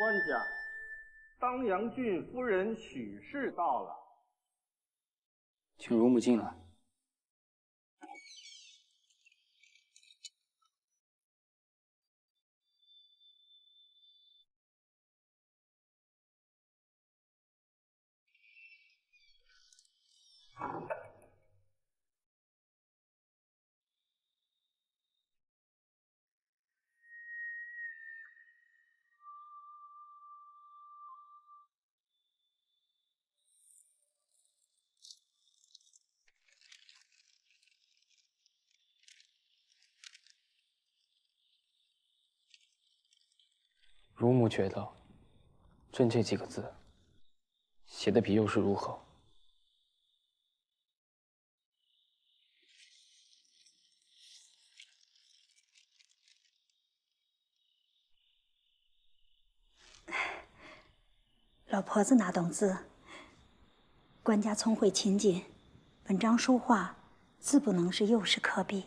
官家，当阳郡夫人许氏到了，请乳母进来。乳母觉得，朕这几个字写的比又是如何？老婆子哪懂字？官家聪慧勤谨，文章书画自不能是幼时可比。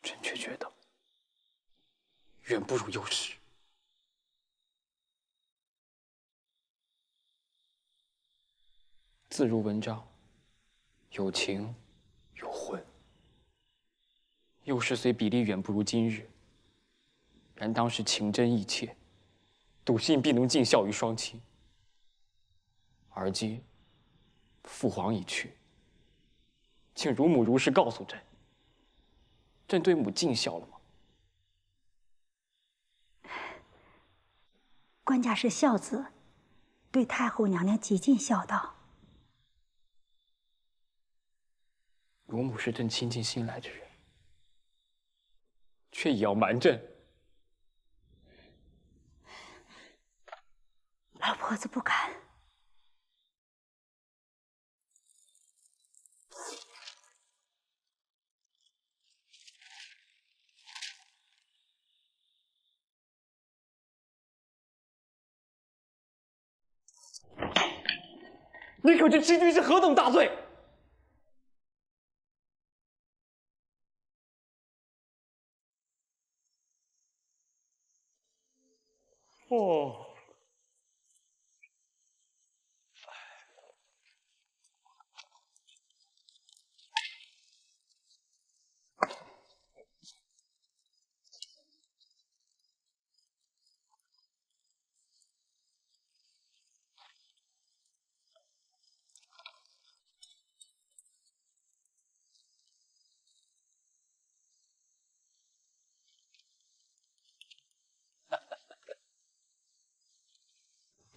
朕却觉得远不如幼时。字如文章，有情有魂。幼时虽比例远不如今日，然当时情真意切，笃信必能尽孝于双亲。而今父皇已去，请乳母如实告诉朕，朕对母尽孝了吗？官家是孝子，对太后娘娘极尽孝道。乳母是朕亲近信赖之人，却也要瞒朕。老婆子不敢。你可知欺君是何等大罪？哦，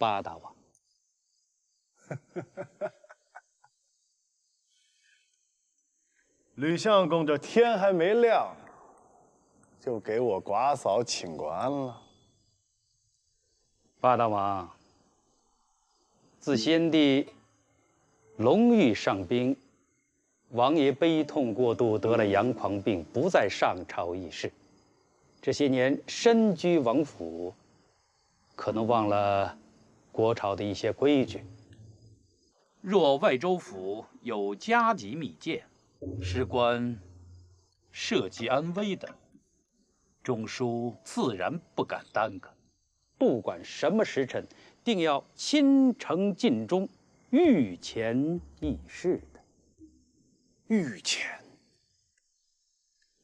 八大王，吕相公这天还没亮，就给我寡嫂请官了。八大王，自先帝隆裕上宾，王爷悲痛过度，得了阳狂病，不再上朝议事。这些年身居王府，可能忘了国朝的一些规矩。若外州府有加急密件，事关社稷安危的，中书自然不敢耽搁。不管什么时辰，定要倾城尽忠，御前议事的。御前，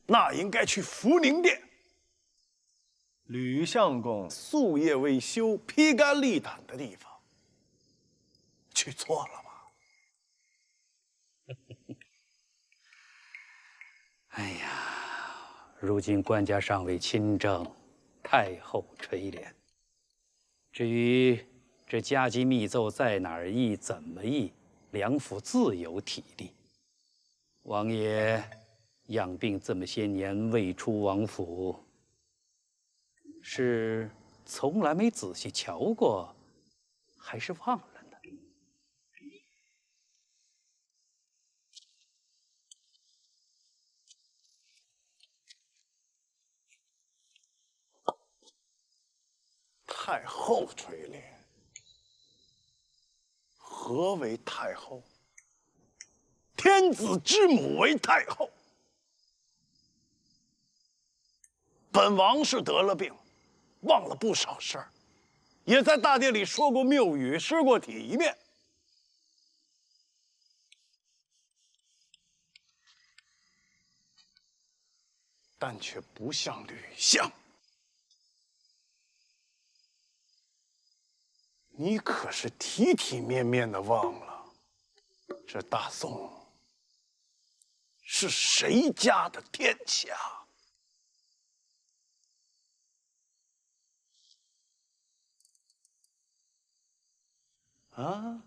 那应该去福宁殿。吕相公夙夜未休、披肝沥胆的地方，去错了吧？哎呀，如今官家尚未亲政，太后垂怜。至于这加急密奏在哪儿议、怎么议，梁府自有体力。王爷养病这么些年未出王府，是从来没仔细瞧过，还是忘了呢？太后垂怜，何为太后？天子之母为太后。本王是得了病，忘了不少事儿，也在大殿里说过谬语，失过体面。但却不像吕相。你可是体体面面的忘了，这大宋是谁家的天下？啊？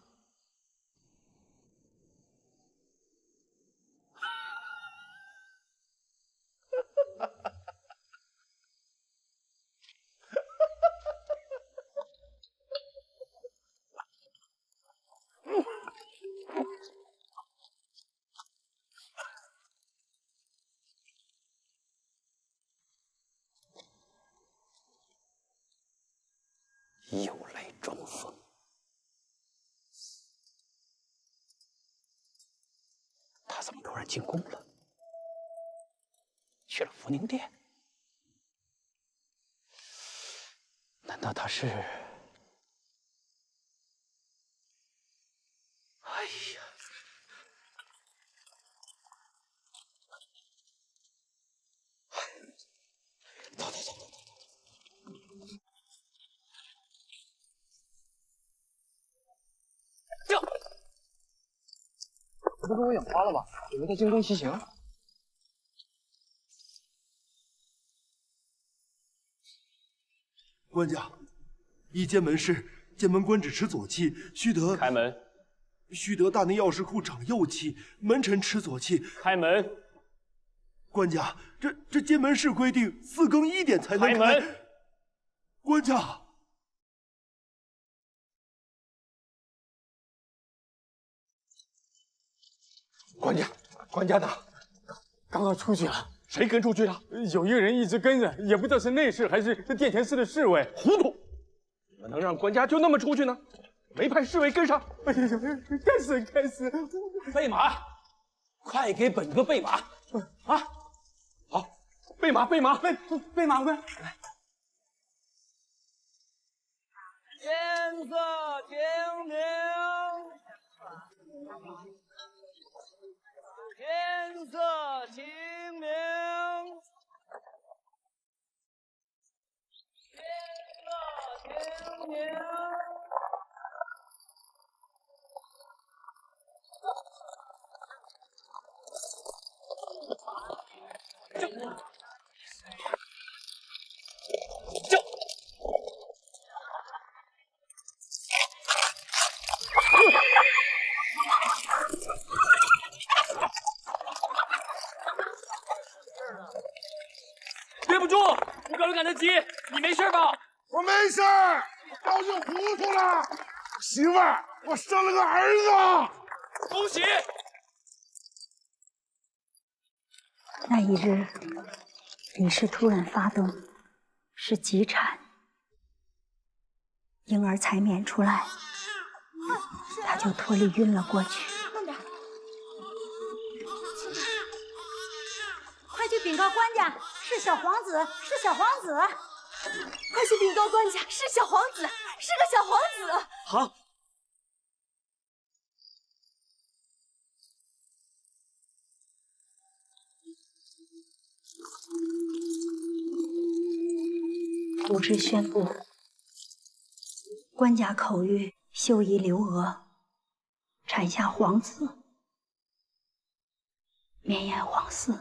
有来装疯。他怎么突然进宫了？去了福宁殿？难道他是？哎呀！走走走走走。这不是我眼花了吧？以为在京东骑行。官家，一监门事，监门官只持左气，须得开门。须得大内钥匙库掌右气，门臣持左气。开门。官家，这监门事规定4更1点才能开门。官家。官家的，刚刚出去了。谁跟出去了？有一个人一直跟着，也不知道是内侍还是殿前侍的侍卫。糊涂！怎么能让官家就那么出去呢？没派侍卫跟上。哎呀，该死！备马，快给本哥备马！啊，好，备马！备马官。天色清明。天色清明，天色清明。对不住，我刚赶得急，你没事吧？我没事儿，高兴糊涂了。媳妇儿，我生了个儿子，恭喜！那一日，李氏突然发动，是急产，婴儿才娩出来，他就脱力晕了过去。快去禀告官家，是小皇子，是小皇子！快去禀告官家，是小皇子，是个小皇子！好。图旨宣布，官家口谕修仪刘娥，产下皇子，绵延皇嗣。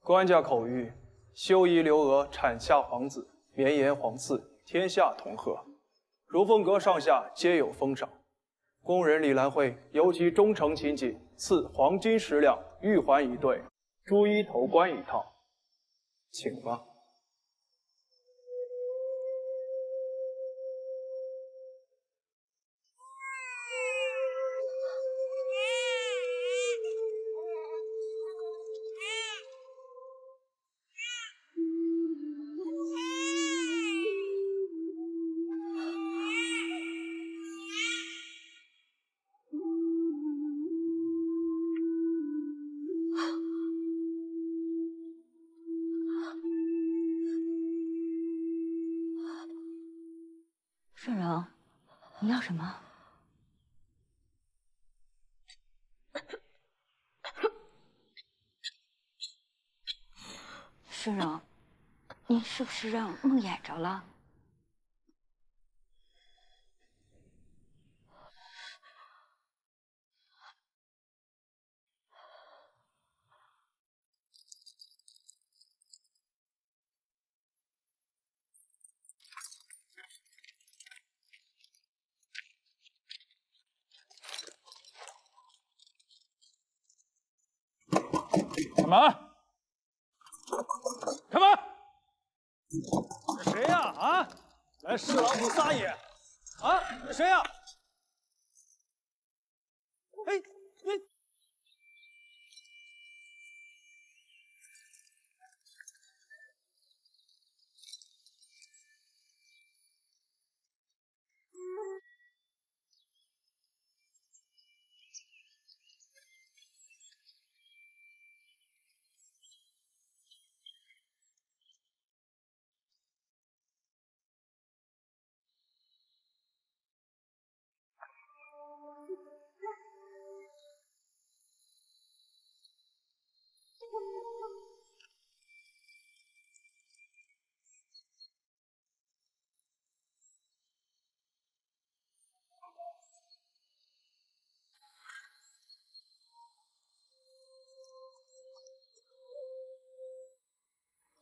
官家口谕，修仪刘娥产下皇子，绵延皇嗣，天下同贺。如凤阁上下皆有封赏。宫人李兰慧由其忠诚勤谨，赐黄金10两，玉环1对，朱衣头冠1套。请吧。顺荣，你要什么？顺荣，你是不是让梦魇着了？干嘛？干嘛？这谁呀？啊，来试老虎撒野？啊，这谁呀？哎，你。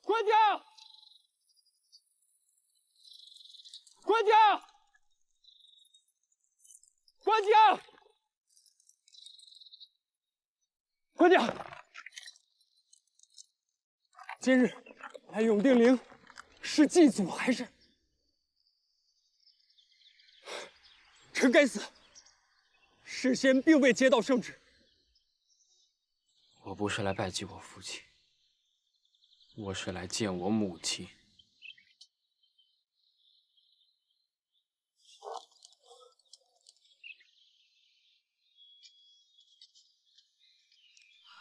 官家，官家，官家，官家！今日来永定陵，是祭祖还是？臣该死，事先并未接到圣旨。我不是来拜祭我父亲。 我是来见我母亲。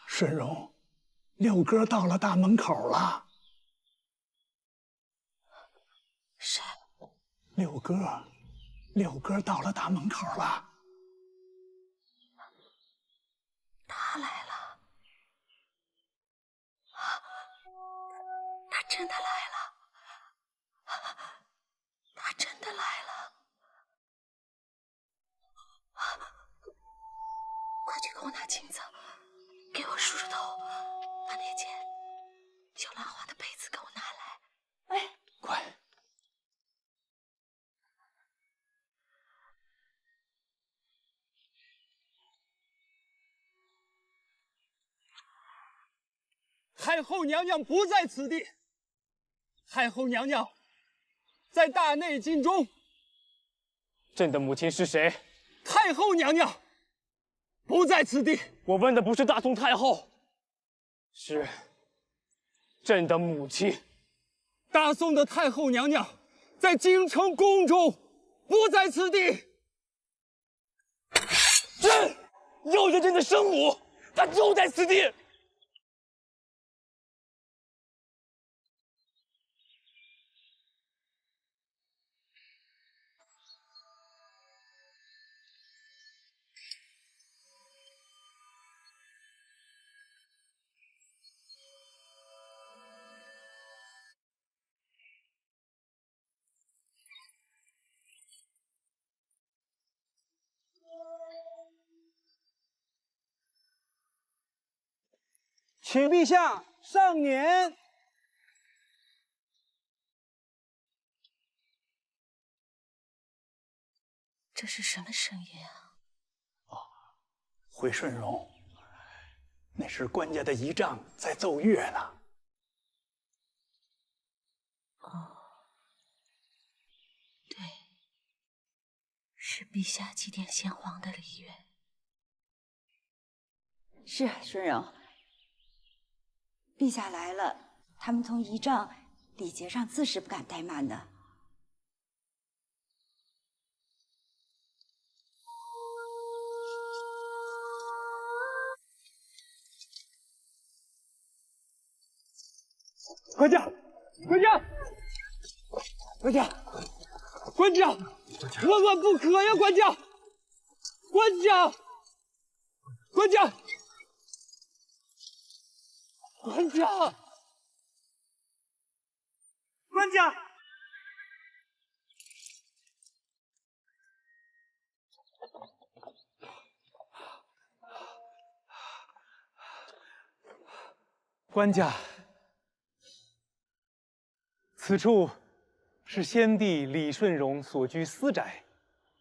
顺荣，六哥到了大门口了。谁？六哥到了大门口了。他来了。 他真的来了！他真的来了！快去给我拿镜子，给我梳梳头，把那件有兰花的被子给我拿来。哎，快！太后娘娘不在此地。 太后娘娘在大内禁中。朕的母亲是谁？太后娘娘不在此地。我问的不是大宋太后，是朕的母亲。大宋的太后娘娘在京城宫中，不在此地。朕要着朕的生母，她就在此地。 请陛下上辇。这是什么声音啊？回顺荣，那是官家的仪仗在奏乐呢。哦，对，是陛下祭奠先皇的礼乐。是顺荣。 陛下来了，他们从仪仗礼节上自是不敢怠慢的。官家，官家，官家，官家，万万不可呀！官家，官家，官家，官家，官家，官家，此处是先帝李顺荣所居私宅，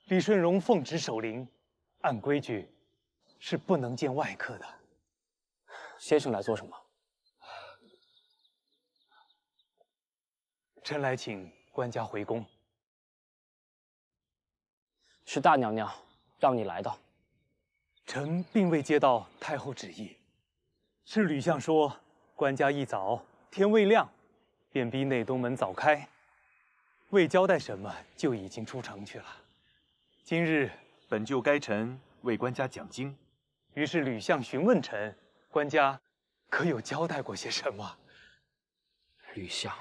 李顺荣奉旨守灵，按规矩是不能见外客的。先生来做什么？臣来请官家回宫。是大娘娘让你来的。臣并未接到太后旨意，是吕相说官家一早天未亮，便逼内东门早开，未交代什么就已经出城去了。今日本就该臣为官家讲经，于是吕相询问臣，官家可有交代过些什么？吕相，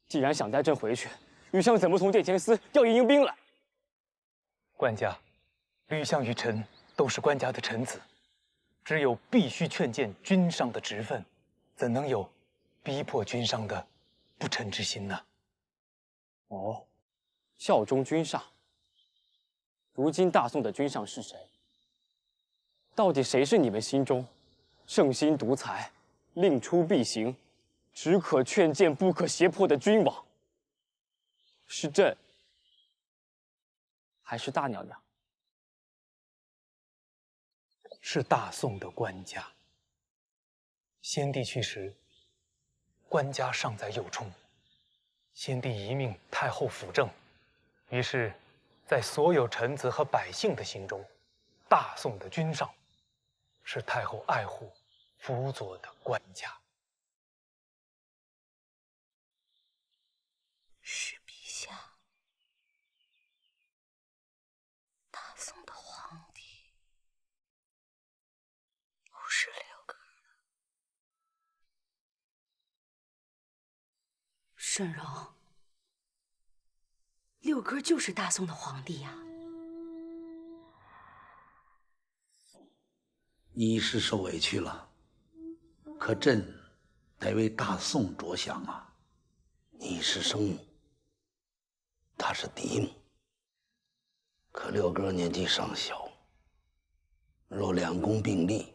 既然想带朕回去，吕相怎么从殿前司调迎兵来？官家，吕相与臣都是官家的臣子，只有必须劝谏君上的职分，怎能有逼迫君上的不臣之心呢？哦，效忠君上。如今大宋的君上是谁？到底谁是你们心中圣心独裁、令出必行、只可劝谏不可胁迫的君王？是朕，还是大娘娘？是大宋的官家。先帝去时，官家尚在右冲，先帝遗命太后辅政，于是，在所有臣子和百姓的心中，大宋的君上是太后爱护、辅佐的官家。是陛下，大宋的皇帝不是六哥。顺荣，六哥就是大宋的皇帝呀。你是受委屈了，可朕得为大宋着想啊！你是生母，他是嫡母，可六哥年纪尚小，若两宫并立，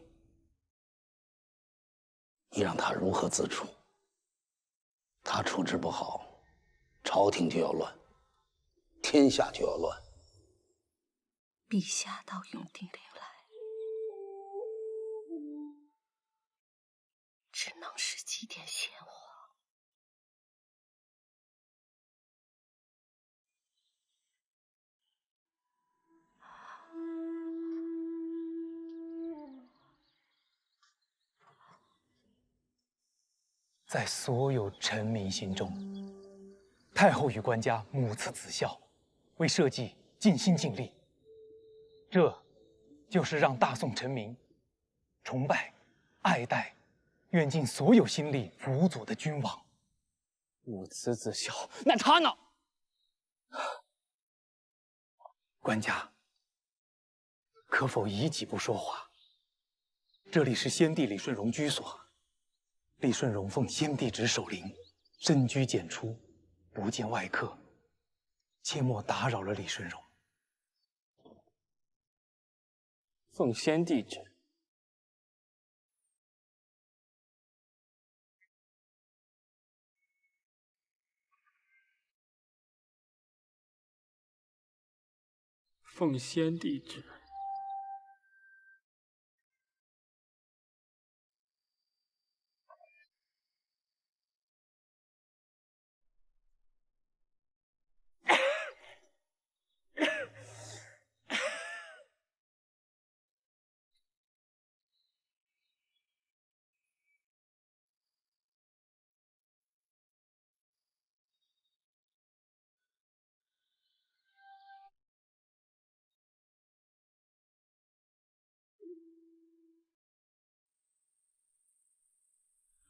你让他如何自处？他处置不好，朝廷就要乱，天下就要乱。陛下到永定陵来，只能是祭奠先皇。在所有臣民心中，太后与官家母慈子孝，为社稷尽心尽力，这就是让大宋臣民崇拜、爱戴、愿尽所有心力辅佐的君王。母慈子孝，那他呢？官家，可否以己不说话？这里是先帝李顺荣居所。李顺荣奉先帝旨守灵，深居简出，不见外客，切莫打扰了李顺荣。奉先帝旨。奉先帝旨。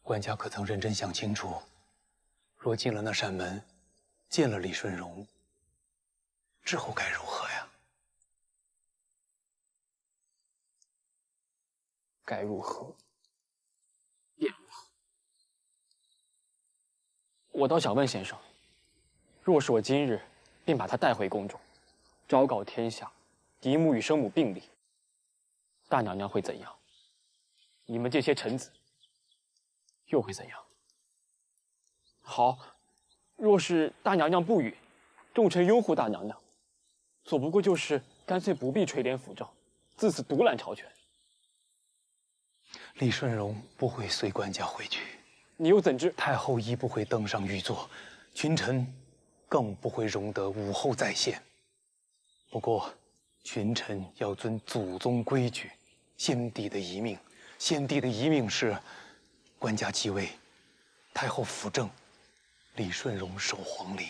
官家可曾认真想清楚？若进了那扇门，见了李顺荣，之后该如何呀？该如何便如何。我倒想问先生，若是我今日便把他带回宫中，昭告天下，嫡母与生母并立，大娘娘会怎样？你们这些臣子又会怎样？好，若是大娘娘不允，众臣拥护大娘娘，所不过就是干脆不必垂帘辅政，自此独揽朝权。李顺荣不会随官家回去，你又怎知太后亦不会登上御座，群臣更不会容得武后再现。不过，群臣要遵祖宗规矩，先帝的遗命。先帝的遗命是，官家继位，太后辅政，李顺荣守皇陵。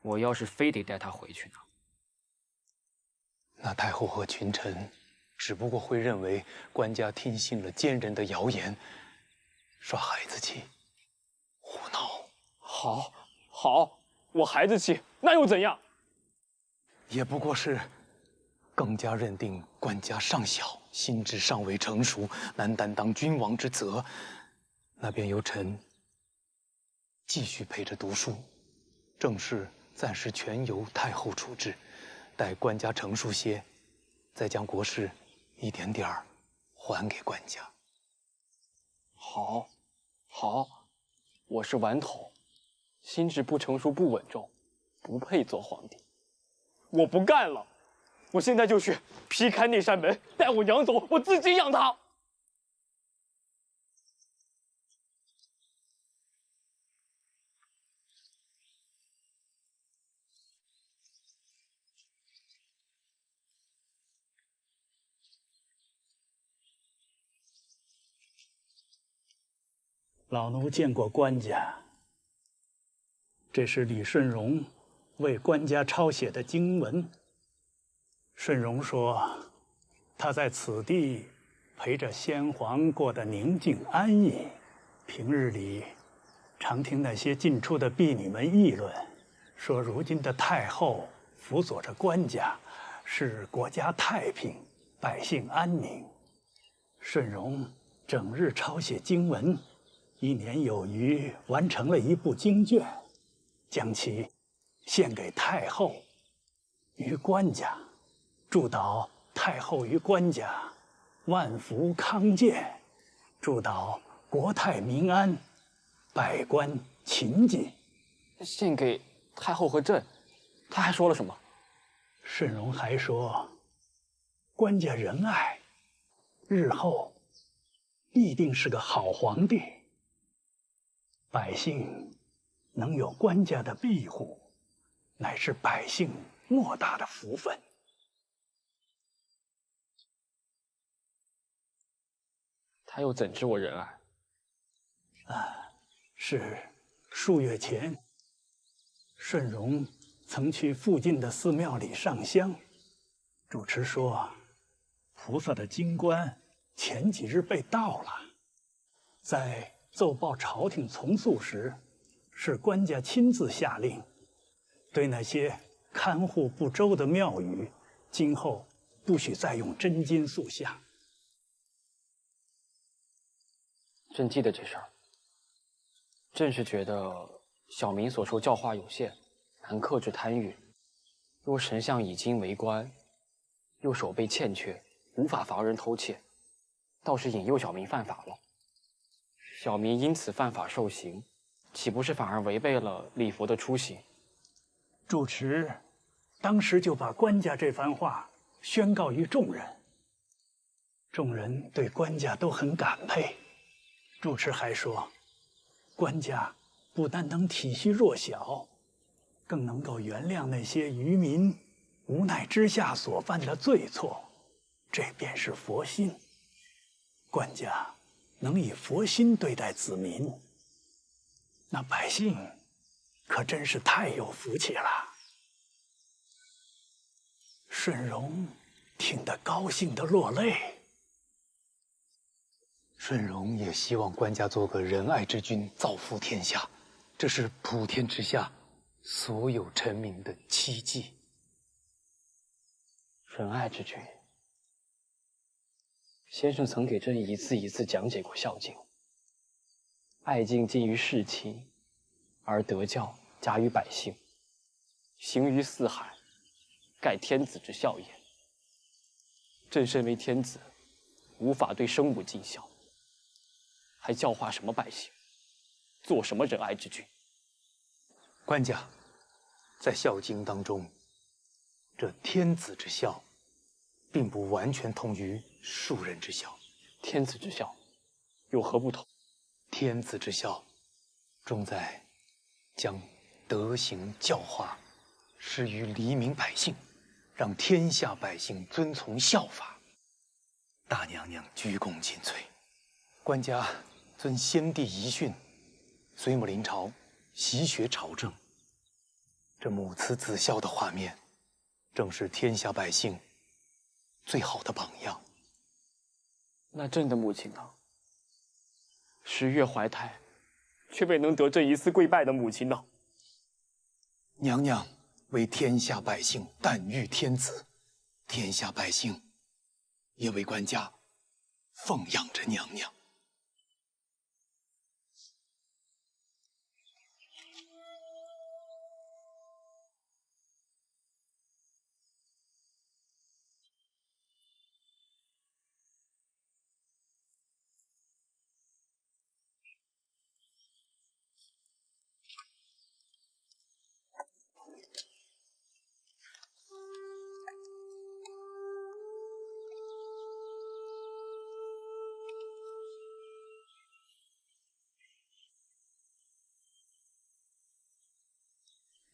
我要是非得带他回去呢？那太后和群臣只不过会认为官家听信了奸人的谣言，耍孩子气，胡闹。好，好，我孩子气，那又怎样？也不过是更加认定官家尚小，心智尚未成熟，难担当君王之责。那便由臣继续陪着读书，政事暂时全由太后处置，待官家成熟些，再将国事一点点儿还给官家。好，好，我是顽童，心智不成熟不稳重，不配做皇帝。我不干了，我现在就去劈开那扇门，带我娘走，我自己养她。老奴见过官家，这是李顺荣为官家抄写的经文。顺荣说，他在此地陪着先皇过得宁静安逸，平日里常听那些进出的婢女们议论，说如今的太后辅佐着官家，使国家太平，百姓安宁。顺荣整日抄写经文，1年有余，完成了一部经卷，将其献给太后与官家，祝祷太后与官家万福康健，祝祷国泰民安，百官勤谨。献给太后和朕，他还说了什么？顺荣还说，官家仁爱，日后必定是个好皇帝。百姓能有官家的庇护，乃是百姓莫大的福分。他又怎知我仁爱？是数月前，顺荣曾去附近的寺庙里上香，主持说，菩萨的金冠前几日被盗了，在奏报朝廷从速时，是官家亲自下令，对那些看护不周的庙宇，今后不许再用真金塑像。朕记得这事儿。朕是觉得小民所受教化有限，难克制贪欲。若神像以金为官，又手被欠缺，无法防人偷窃，倒是引诱小民犯法了。小民因此犯法受刑，岂不是反而违背了礼佛的初心？主持当时就把官家这番话宣告于众人，众人对官家都很感佩。主持还说，官家不单能体恤弱小，更能够原谅那些愚民无奈之下所犯的罪错，这便是佛心。官家能以佛心对待子民，那百姓可真是太有福气了。顺荣听得高兴得落泪。顺荣也希望官家做个仁爱之君，造福天下，这是普天之下所有臣民的期冀。仁爱之君，先生曾给朕一次一次讲解过《孝经》，爱敬近于世亲，而德教加于百姓，行于四海，盖天子之孝也。朕身为天子，无法对生母尽孝，还教化什么百姓，做什么仁爱之君？官家，在《孝经》当中，这天子之孝，并不完全同于庶人之孝。天子之孝有何不同？天子之孝，重在将德行教化施于黎民百姓，让天下百姓遵从孝法。大娘娘鞠躬尽瘁，官家遵先帝遗训，随母临朝，习学朝政。这母慈子孝的画面，正是天下百姓最好的榜样。那朕的母亲呢？10月怀胎，却未能得朕一次跪拜的母亲呢？娘娘为天下百姓诞育天子，天下百姓也为官家奉养着娘娘。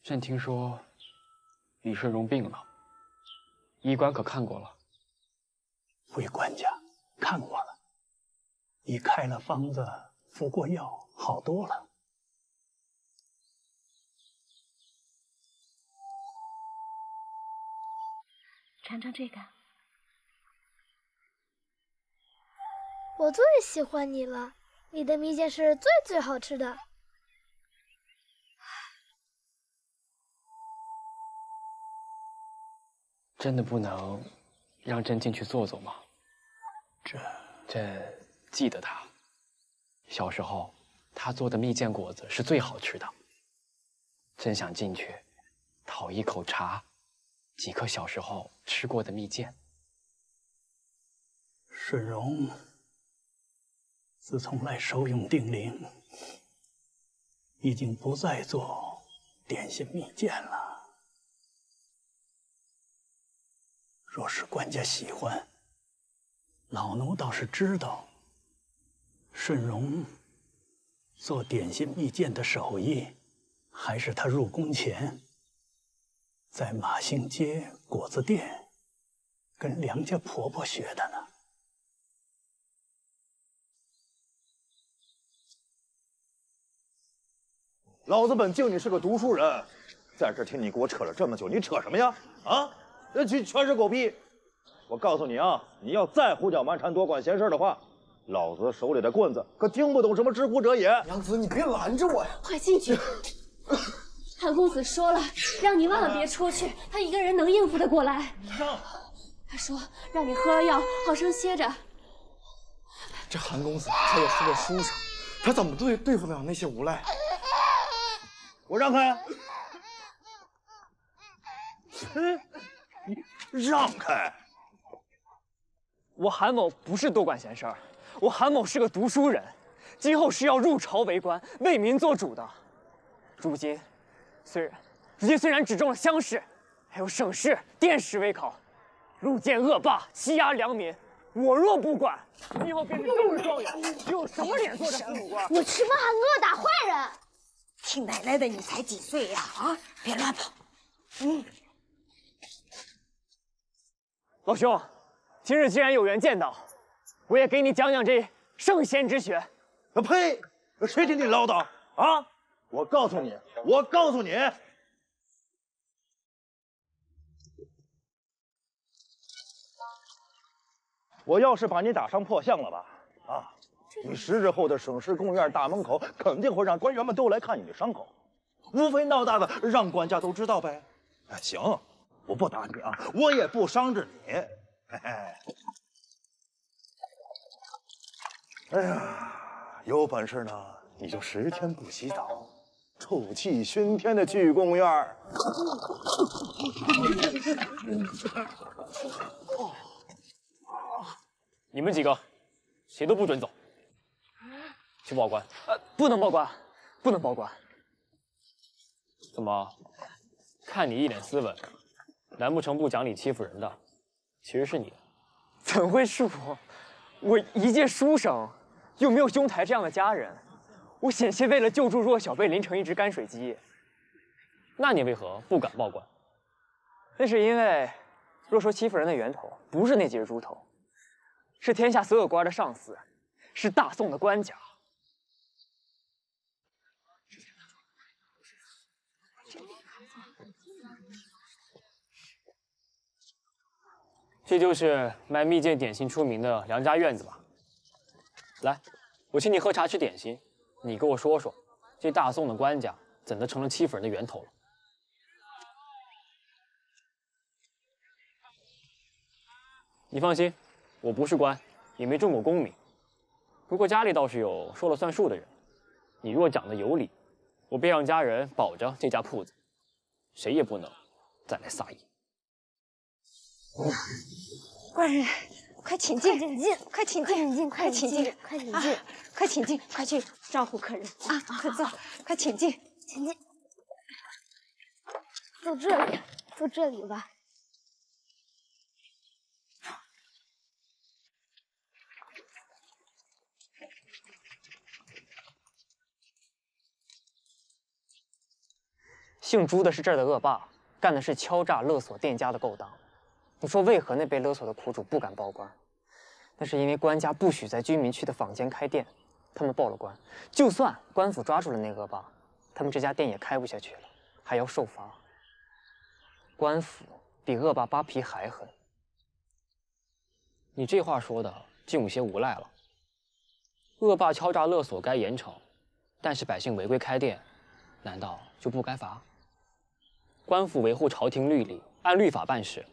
朕听说李顺荣病了，医官可看过了？回官家看过了，已开了方子，服过药，好多了。尝尝这个。我最喜欢你了，你的蜜饯是最好吃的。真的不能让朕进去坐坐吗？朕记得他，小时候他做的蜜饯果子是最好吃的。朕想进去讨一口茶，几颗小时候吃过的蜜饯。顺荣自从来守永定陵，已经不再做点心蜜饯了。若是官家喜欢，老奴倒是知道，顺荣做点心蜜饯的手艺，还是他入宫前在马兴街果子店跟梁家婆婆学的呢。老子本敬你是个读书人，在这听你给我扯了这么久，你扯什么呀？啊，这全是狗屁！我告诉你啊，你要再胡搅蛮缠、多管闲事的话，老子手里的棍子可听不懂什么知乎者也。娘子，你别拦着我呀！快进去！韩公子说了，让你万万别出去，他一个人能应付得过来。他说让你喝了药，好生歇着。这韩公子他也是个书生，他怎么对付得了那些无赖？我让开！你让开！我韩某不是多管闲事儿，我韩某是个读书人，今后是要入朝为官，为民做主的。如今虽然只中了乡试，还有省试、殿试未考，路见恶霸，欺压良民，我若不管，以后便是正式状元，有什么脸做这父母官？我吃饭还恶打坏人！听奶奶的，你才几岁呀？啊，别乱跑。老兄，今日既然有缘见到，我也给你讲讲这圣贤之学。呸！谁听你唠叨啊？我告诉你，我要是把你打伤破相了吧，啊，你10日后的省市公园大门口肯定会让官员们都来看你的伤口，无非闹大的让官家都知道呗。哎，行，我不打你啊，我也不伤着你。嘿嘿。哎呀，有本事呢，你就10天不洗澡，臭气熏天的去公园。你们几个，谁都不准走，去报官。不能报官，不能报官。怎么？看你一脸斯文，难不成不讲理欺负人的，其实是你？怎会是我？我一介书生，又没有兄台这样的家人，我险些为了救助弱小被淋成一只干水鸡。那你为何不敢报官？那是因为，若说欺负人的源头不是那几只猪头，是天下所有官的上司，是大宋的官家。这就是卖蜜饯点心出名的梁家院子吧？来，我请你喝茶吃点心，你给我说说，这大宋的官家怎的成了欺负人的源头了？你放心，我不是官，也没中过功名，不过家里倒是有说了算数的人。你若讲得有理，我便让家人保着这家铺子，谁也不能再来撒野。官人，快请进，快请进，快请进，快请进，快请进，快去招呼客人啊！快坐，快请进，请进。坐这里，坐这里吧。姓朱的是这儿的恶霸，干的是敲诈勒索店家的勾当。你说为何那被勒索的苦主不敢报官？那是因为官家不许在居民区的坊间开店，他们报了官，就算官府抓住了那恶霸，他们这家店也开不下去了，还要受罚。官府比恶霸扒皮还狠。你这话说的竟有些无赖了。恶霸敲诈勒索该严惩，但是百姓违规开店，难道就不该罚？官府维护朝廷律例，按律法办事，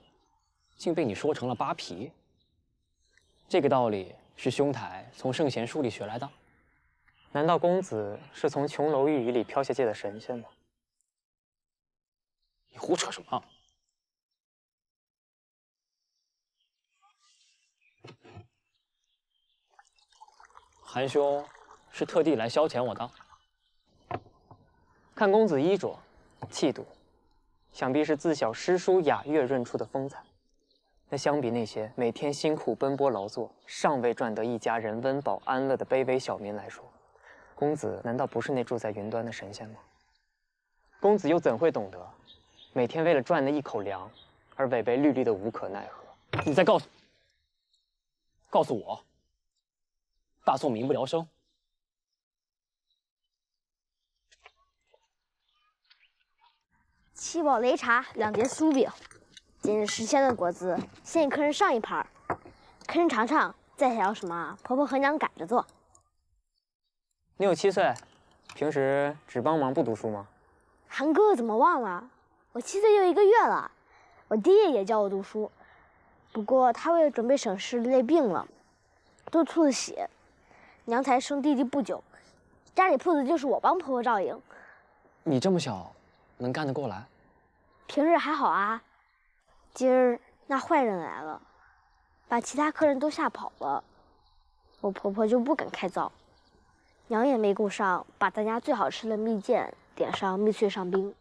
竟被你说成了扒皮。这个道理是兄台从圣贤书里学来的？难道公子是从琼楼玉宇里飘下界的神仙吗？你胡扯什么？韩兄是特地来消遣我的？看公子衣着、气度，想必是自小诗书雅乐润出的风采。那相比那些每天辛苦奔波劳作，尚未赚得一家人温饱安乐的卑微小民来说，公子难道不是那住在云端的神仙吗？公子又怎会懂得，每天为了赚那一口粮而违背律例的无可奈何？你再告诉我，大宋民不聊生。7宝擂茶，2碟酥饼。今日10仙的果子，先给客人上一盘，客人尝尝，再想要什么，婆婆和娘赶着做。你有7岁，平时只帮忙不读书吗？韩哥哥怎么忘了？我7岁又1个月了，我爹爷也教我读书，不过他为了准备省试累病了，多吐了血。娘才生弟弟不久，家里铺子就是我帮婆婆照应。你这么小，能干得过来？平日还好啊。今儿那坏人来了，把其他客人都吓跑了，我婆婆就不敢开灶，娘也没顾上把咱家最好吃的蜜饯点上蜜脆上冰。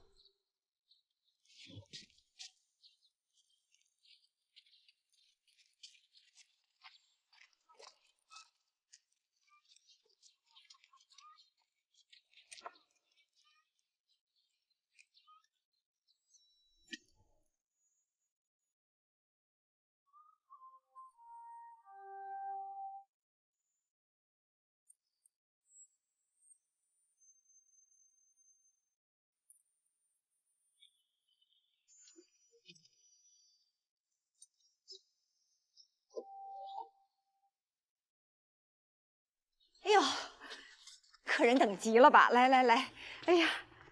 客人等急了吧？来来来，哎呀，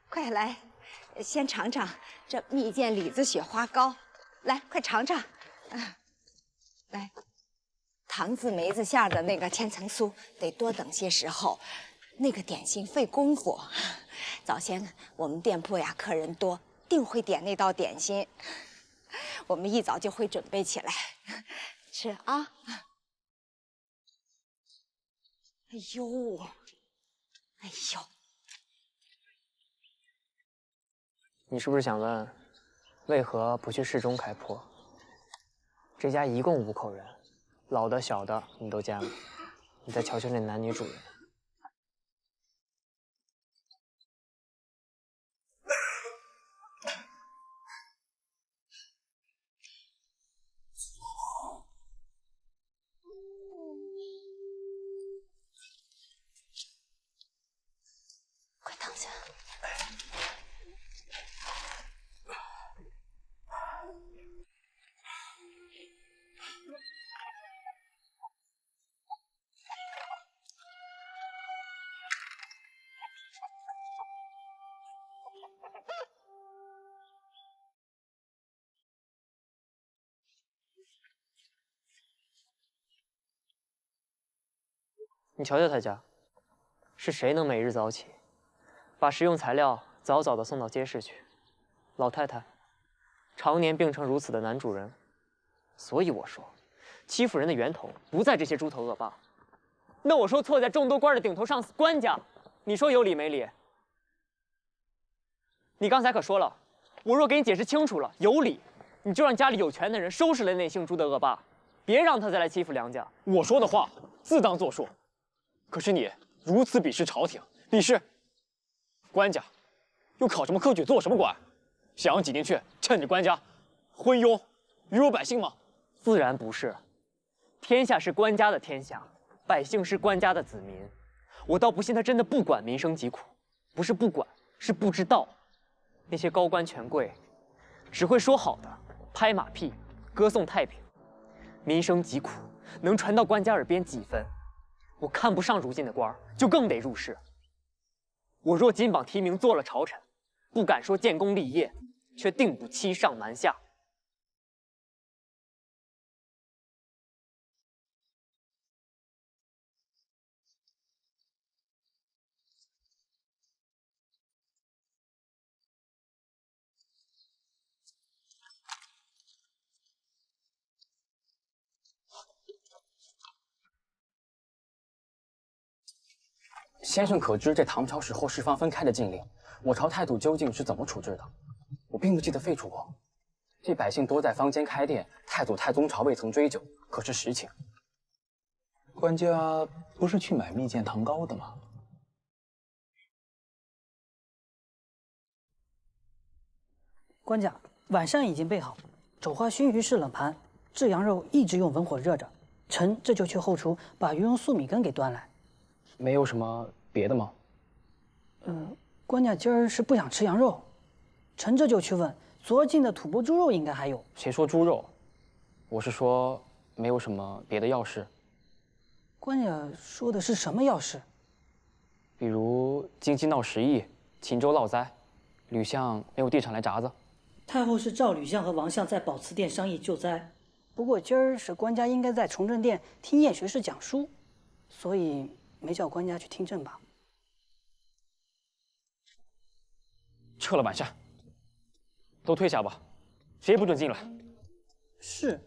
快来，先尝尝这蜜饯李子雪花糕，来，快尝尝。啊，来，糖渍梅子馅的那个千层酥得多等些时候，那个点心费功夫。早先我们店铺呀，客人多，定会点那道点心。我们一早就会准备起来，吃啊。哎呦，哎呦，你是不是想问，为何不去市中开铺？这家一共5口人，老的小的你都见了，你再瞧瞧那男女主人。快躺下。你瞧瞧他家，是谁能每日早起，把食用材料早早的送到街市去？老太太，常年病成如此的男主人，所以我说，欺负人的源头不在这些猪头恶霸。那我说错在众多官的顶头上司官家，你说有理没理？你刚才可说了，我若给你解释清楚了，有理，你就让家里有权的人收拾了那姓朱的恶霸，别让他再来欺负良家。我说的话自当作数。可是你如此鄙视朝廷，鄙视官家，又考什么科举，做什么官？想挤进去，趁着官家昏庸，愚辱百姓吗？自然不是。天下是官家的天下，百姓是官家的子民。我倒不信他真的不管民生疾苦，不是不管，是不知道。那些高官权贵，只会说好的，拍马屁，歌颂太平。民生疾苦能传到官家耳边几分？我看不上如今的官儿，就更得入仕。我若金榜题名做了朝臣，不敢说建功立业，却定不欺上瞒下。先生可知这唐朝时候四方分开的禁令，我朝态度究竟是怎么处置的？我并不记得废除过。这百姓多在坊间开店，太祖太宗朝未曾追究，可是实情。官家不是去买蜜饯糖糕的吗？官家，晚膳已经备好，肘花熏鱼是冷盘，炙羊肉一直用文火热着。臣这就去后厨把鱼蓉素米羹给端来。没有什么别的吗？官家今儿是不想吃羊肉，臣这就去问。昨儿进的土拨猪肉应该还有。谁说猪肉？我是说没有什么别的要事。官家说的是什么要事？比如京畿闹10亿，秦州涝灾，吕相没有地产来铡子。太后是召吕相和王相在宝慈殿商议救灾，不过今儿是官家应该在崇政殿听晏学士讲书，所以没叫官家去听政吧。撤了晚膳，都退下吧，谁也不准进来。是。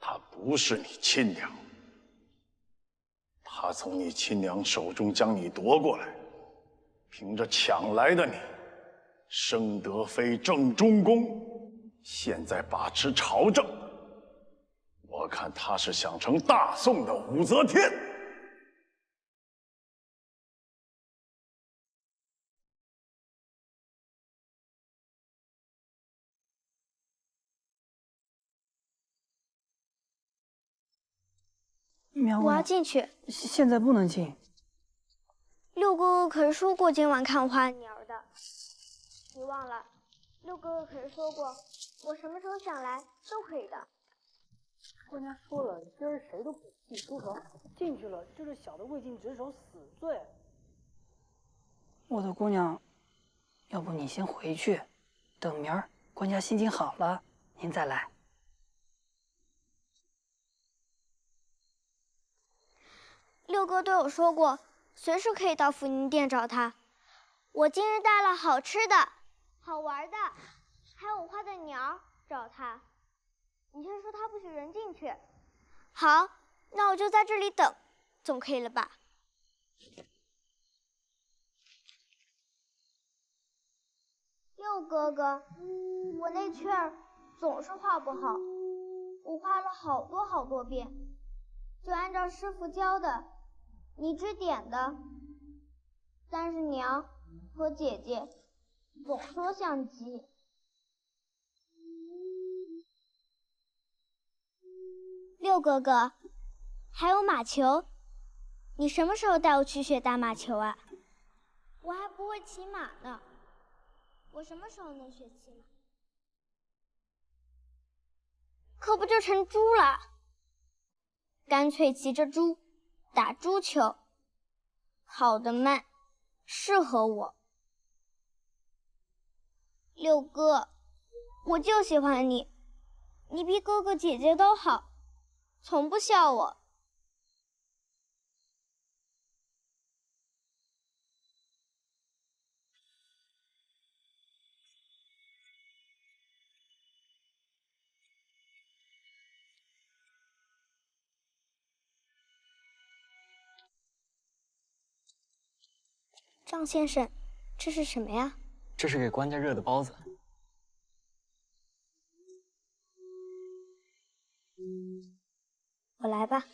她不是你亲娘，她从你亲娘手中将你夺过来，凭着抢来的你，升德妃正中宫，现在把持朝政。我看她是想成大宋的武则天。我要进去。现在不能进。六哥哥可是说过今晚看花鸟的，你忘了？六哥哥可是说过，我什么时候想来都可以的。官家说了，今儿谁都不许出城，进去了就是小的未尽职守，死罪。我的姑娘，要不你先回去，等明儿官家心情好了，您再来。六哥对我说过，随时可以到福宁殿找他。我今日带了好吃的、好玩的，还有我画的鸟找他。你却说他不许人进去。好，那我就在这里等，总可以了吧？六哥哥，我那雀儿总是画不好，我画了好多好多遍，就按照师傅教的。你指点的，但是娘和姐姐总说像鸡。六哥哥，还有马球，你什么时候带我去学打马球啊？我还不会骑马呢，我什么时候能学骑马？可不就成猪了？干脆骑着猪打猪球，跑得慢，适合我。六哥，我就喜欢你，你比哥哥姐姐都好，从不笑我。张先生，这是什么呀？这是给官家热的包子。我来吧。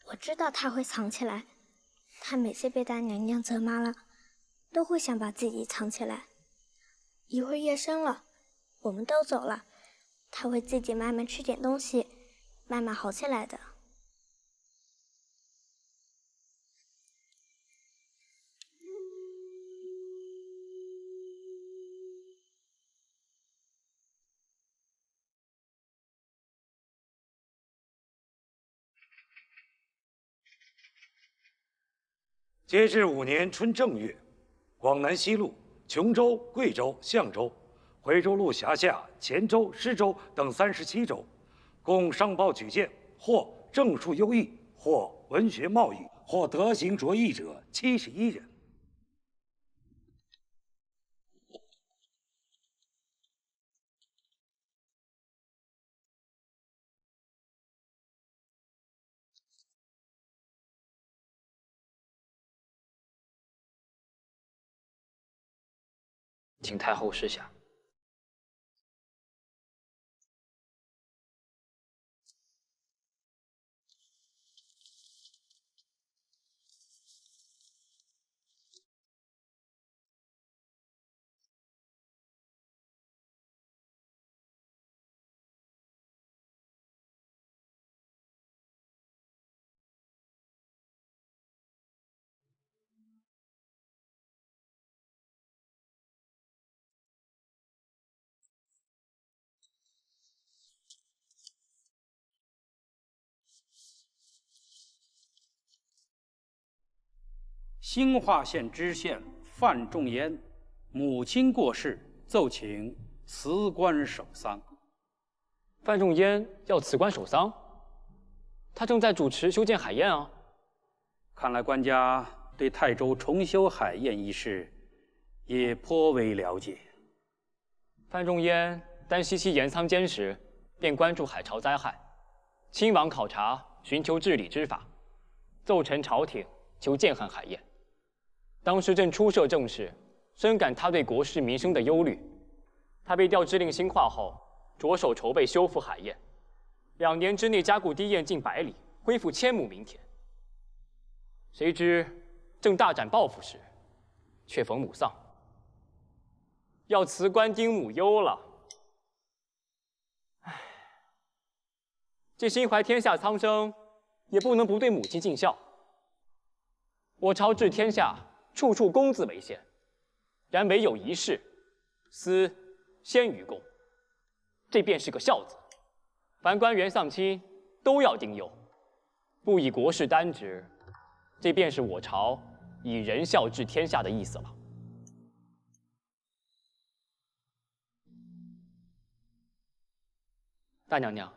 我知道他会藏起来，他每次被大娘娘责骂了，都会想把自己藏起来。一会儿夜深了，我们都走了，他会自己慢慢吃点东西，慢慢好起来的。接至5年春正月，广南西路、琼州、贵州、象州、回州路辖下黔州、施州等37州，共上报举荐或正数优异，或文学茂艺，或德行卓异者71人。请太后示下。兴化县知县范仲淹母亲过世，奏请辞官守丧。范仲淹要辞官守丧？他正在主持修建海晏啊。看来官家对泰州重修海晏一事也颇为了解。范仲淹担西岐盐仓间时，便关注海潮灾害，亲往考察，寻求治理之法，奏陈朝廷求建汉海晏。当时正初涉政事，深感他对国事民生的忧虑。他被调知令兴化后，着手筹备修复海晏，2年之内加固堤堰近100里，恢复1000亩民田。谁知正大展抱负时，却逢母丧，要辞官丁母忧了。唉，这心怀天下苍生，也不能不对母亲尽孝。我朝治天下，处处公字为先，然唯有一事，私先于公，这便是个孝字。凡官员丧亲，都要丁忧，不以国事担之，这便是我朝以仁孝治天下的意思了。大娘娘，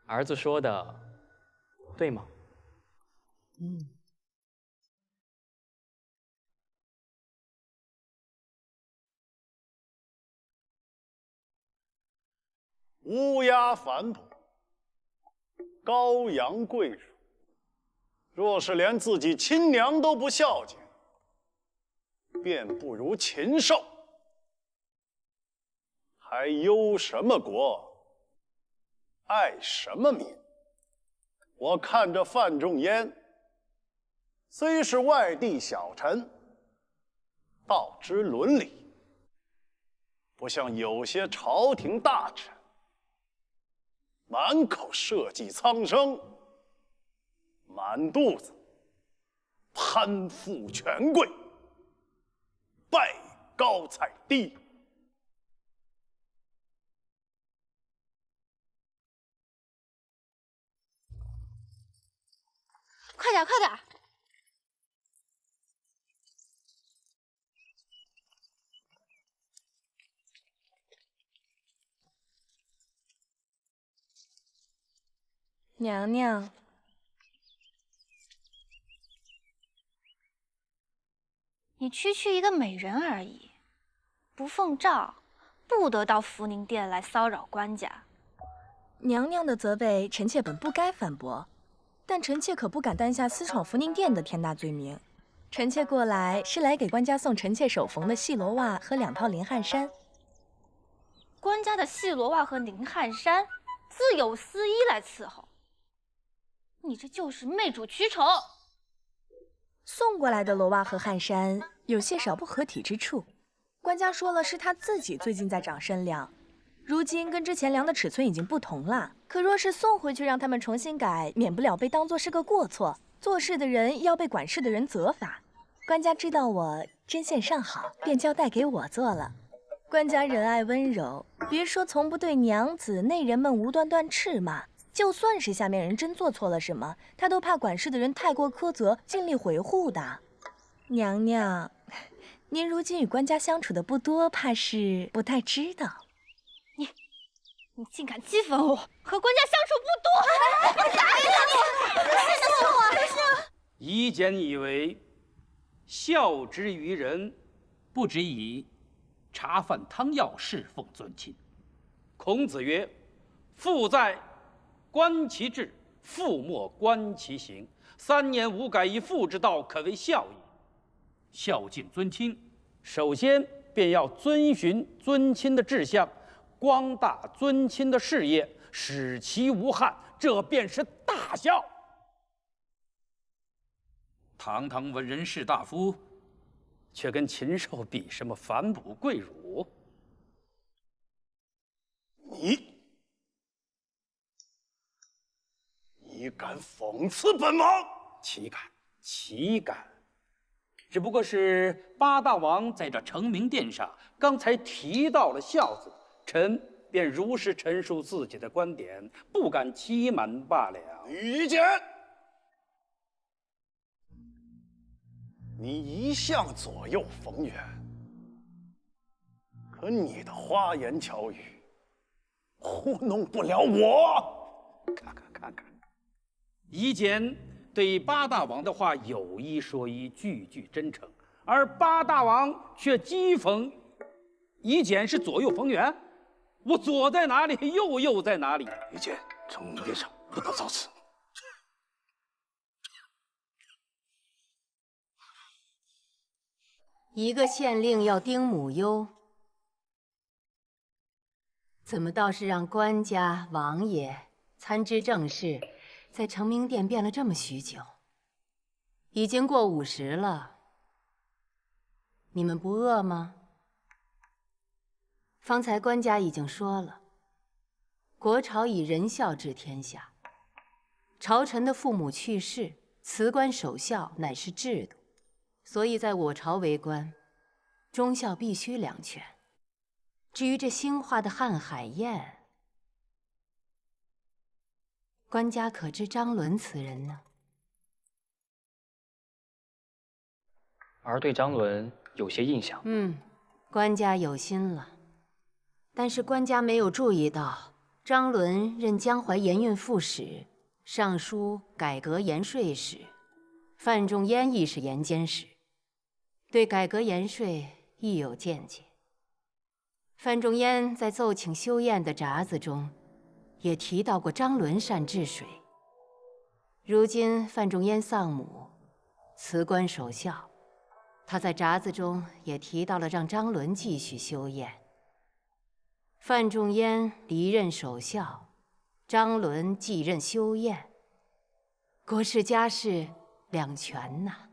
儿子说的对吗？乌鸦反哺，羔羊跪乳。若是连自己亲娘都不孝敬，便不如禽兽，还忧什么国？爱什么民？我看这范仲淹，虽是外地小臣，道知伦理，不像有些朝廷大臣，满口社稷苍生，满肚子攀附权贵，拜高踩低。快点，快点！娘娘，你区区一个美人而已，不奉诏，不得到福宁殿来骚扰官家。娘娘的责备，臣妾本不该反驳，但臣妾可不敢担下私闯福宁殿的天大罪名。臣妾过来是来给官家送臣妾手缝的细罗袜和2套林汉衫。官家的细罗袜和林汉衫，自有司仪来伺候。你这就是媚主取宠。送过来的罗袜和汗衫有些少不合体之处，官家说了是他自己最近在长身量，如今跟之前量的尺寸已经不同了。可若是送回去让他们重新改，免不了被当作是个过错，做事的人要被管事的人责罚。官家知道我针线尚好，便交代给我做了。官家仁爱温柔，别说从不对娘子内人们无端端斥骂，就算是下面人真做错了什么，他都怕管事的人太过苛责，尽力维护的。娘娘，您如今与官家相处的不多，怕是不太知道。你竟敢讥讽我，和官家相处不多！打我！夷简以为，孝之于人，不只以茶饭汤药侍奉尊亲。孔子曰：“父在，观其志；父莫，观其行。3年无改以父之道，可为孝也。”孝敬尊亲，首先便要遵循尊亲的志向，光大尊亲的事业，使其无憾，这便是大孝。堂堂文人士大夫，却跟禽兽比什么反哺跪乳？你敢讽刺本王？岂敢，岂敢！只不过是8大王在这承明殿上刚才提到了孝字，臣便如实陈述自己的观点，不敢欺瞒罢了。吕夷简，你一向左右逢源，可你的花言巧语糊弄不了我。看看看看，夷简对八大王的话有一说一，句句真诚，而八大王却讥讽夷简是左右逢源。我左在哪里，右在哪里？夷简，从列上，不得造次。 一个县令要丁母忧，怎么倒是让官家、王爷参知政事，在承明殿变了这么许久？已经过50了，你们不饿吗？方才官家已经说了，国朝以仁孝治天下，朝臣的父母去世，辞官守孝乃是制度。 所以，在我朝为官，忠孝必须两全。至于这兴化的瀚海宴，官家可知张伦此人呢？儿对张伦有些印象。官家有心了，但是官家没有注意到，张伦任江淮盐运副使、尚书改革盐税使，范仲淹亦是盐监使。 对改革盐税亦有见解。范仲淹在奏请修宴的札子中，也提到过张伦善治水。如今范仲淹丧母，辞官守孝，他在札子中也提到了让张伦继续修宴。范仲淹离任守孝，张伦继任修宴，国事家事两全呐。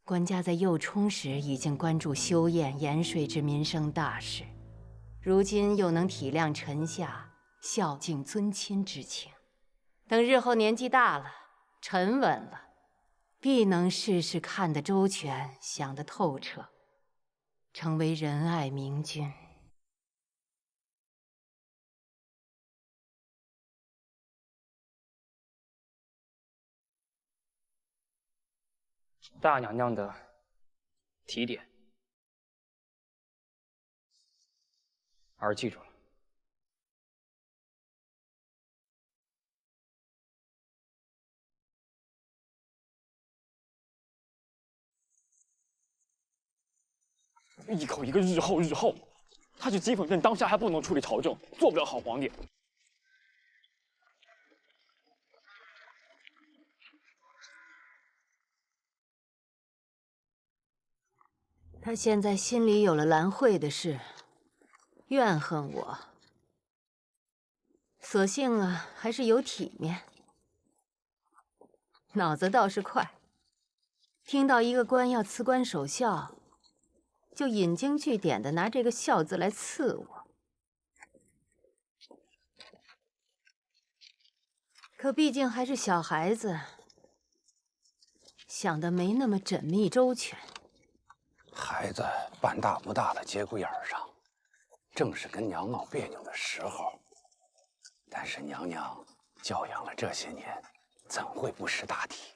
官家在幼冲时已经关注修宴盐税之民生大事，如今又能体谅臣下孝敬尊亲之情，等日后年纪大了、沉稳了，必能事事看得周全、想得透彻，成为仁爱明君。大娘娘的提点，儿记住了。一口一个日后，他是讥讽朕当下还不能处理朝政，做不了好皇帝。 他现在心里有了兰蕙的事，怨恨我。所幸啊，还是有体面，脑子倒是快。听到一个官要辞官守孝，就引经据典的拿这个“孝”字来刺我。可毕竟还是小孩子，想的没那么缜密周全。 孩子半大不大的节骨眼上，正是跟娘闹别扭的时候。但是娘娘教养了这些年，怎会不识大体？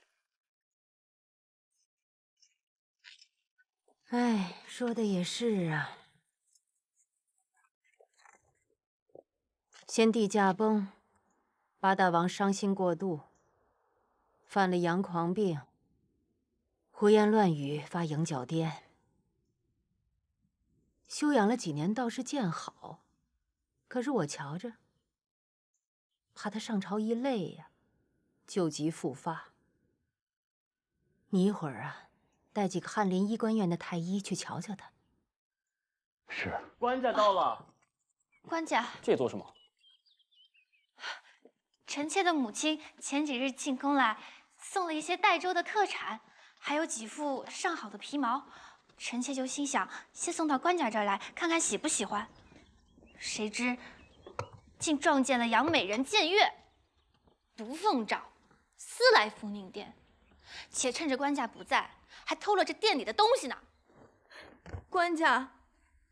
哎，说的也是啊。先帝驾崩，八大王伤心过度，犯了阳狂病，胡言乱语，发营脚癫。 休养了几年倒是见好，可是我瞧着，怕他上朝一累呀，旧疾复发。你一会儿啊，带几个翰林医官院的太医去瞧瞧他。是。官家到了。官家，这做什么？臣妾的母亲前几日进宫来，送了一些代州的特产，还有几副上好的皮毛。 臣妾就心想，先送到官家这儿来，看看喜不喜欢。谁知，竟撞见了杨美人僭越，不奉诏，私来福宁殿，且趁着官家不在，还偷了这店里的东西呢。官家，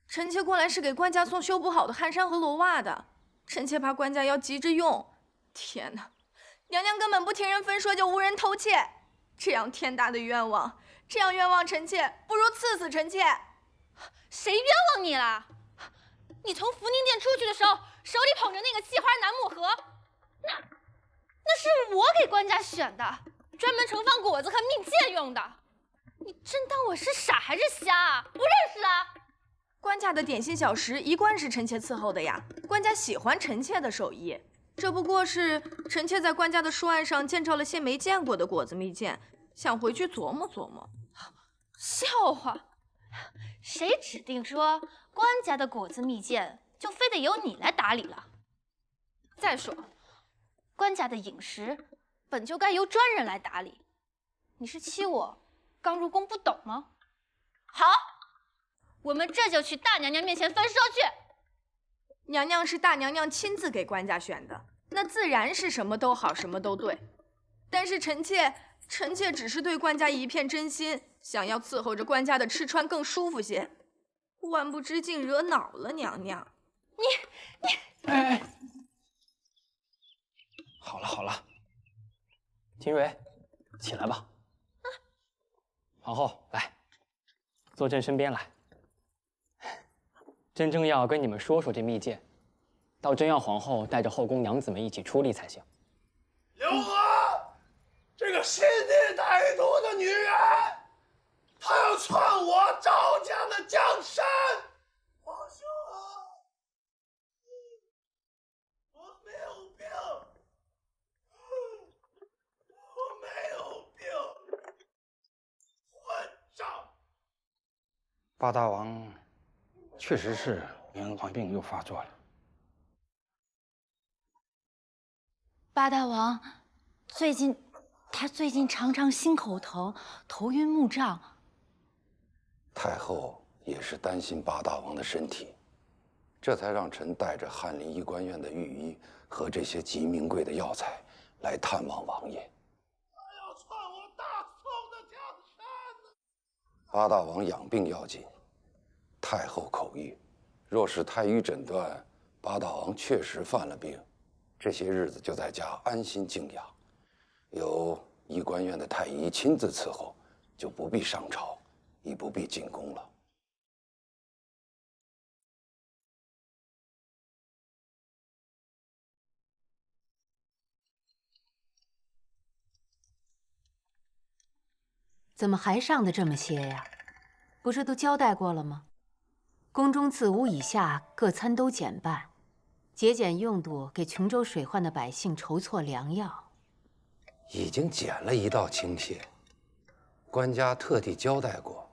臣妾过来是给官家送修补好的汗衫和罗袜的，臣妾怕官家要急着用。天哪，娘娘根本不听人分说，就无人偷窃。这样天大的冤枉，这样冤枉臣妾，不如赐死臣妾。谁冤枉你了？你从福宁殿出去的时候，手里捧着那个西花楠木盒，那是我给官家选的，专门盛放果子和蜜饯用的。你真当我是傻还是瞎啊？不认识啊？官家的点心小食一贯是臣妾伺候的呀，官家喜欢臣妾的手艺。这不过是臣妾在官家的书案上见着了些没见过的果子蜜饯，想回去琢磨琢磨。笑话！谁指定说官家的果子蜜饯就非得由你来打理了？再说，官家的饮食本就该由专人来打理，你是欺我刚入宫不懂吗？好，我们这就去大娘娘面前分说去。娘娘是大娘娘亲自给官家选的，那自然是什么都好，什么都对。但是臣妾只是对官家一片真心，想要伺候着官家的吃穿更舒服些，万不知竟惹恼了娘娘。你，哎，好了好了，金蕊，起来吧。皇后，来，坐朕身边来。朕正要跟你们说说这蜜饯，倒真要皇后带着后宫娘子们一起出力才行。刘娥，这个心地歹毒的女人，她要篡我赵家的江山！皇兄啊，我没有病，我没有病，混账！八大王确实是连环病又发作了。八大王，他最近常常心口疼、头晕目胀。太后也是担心八大王的身体，这才让臣带着翰林医官院的御医和这些极名贵的药材来探望王爷。他要篡我大宋的江山呢！八大王养病要紧，太后口谕，若是太医诊断八大王确实犯了病，这些日子就在家安心静养，由医官院的太医亲自伺候，就不必上朝，亦不必进宫了。怎么还上的这么些呀？不是都交代过了吗？宫中自5以下各餐都减半，节俭用度，给琼州水患的百姓筹措良药。已经减了一道倾泻，官家特地交代过，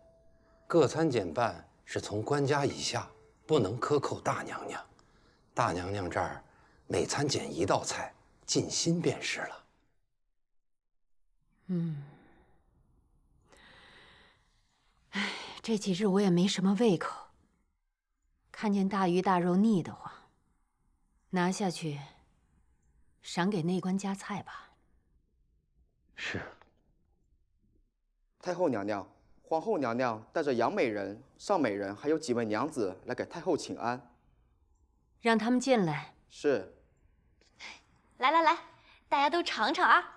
各餐减半是从官家以下，不能克扣大娘娘。大娘娘这儿每餐减1道菜，尽心便是了。唉，这几日我也没什么胃口，看见大鱼大肉腻得慌，拿下去赏给内官夹菜吧。是。太后娘娘、皇后娘娘带着杨美人、尚美人，还有几位娘子来给太后请安。让他们进来。是。来来来，大家都尝尝啊！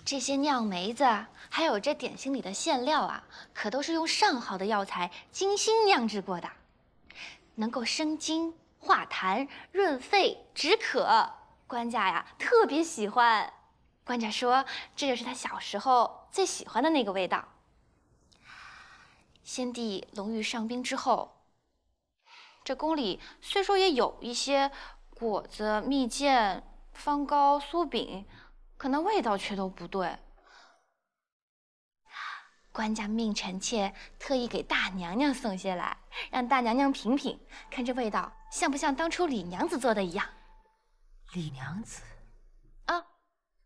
这些酿梅子，还有这点心里的馅料啊，可都是用上好的药材精心酿制过的，能够生津、化痰、润肺、止渴。官家呀，特别喜欢。官家说，这就是他小时候最喜欢的那个味道。先帝隆裕上宾之后，这宫里虽说也有一些果子、蜜饯、方糕、酥饼，可那味道却都不对。官家命臣妾特意给大娘娘送些来，让大娘娘品品，看这味道像不像当初李娘子做的一样。李娘子啊，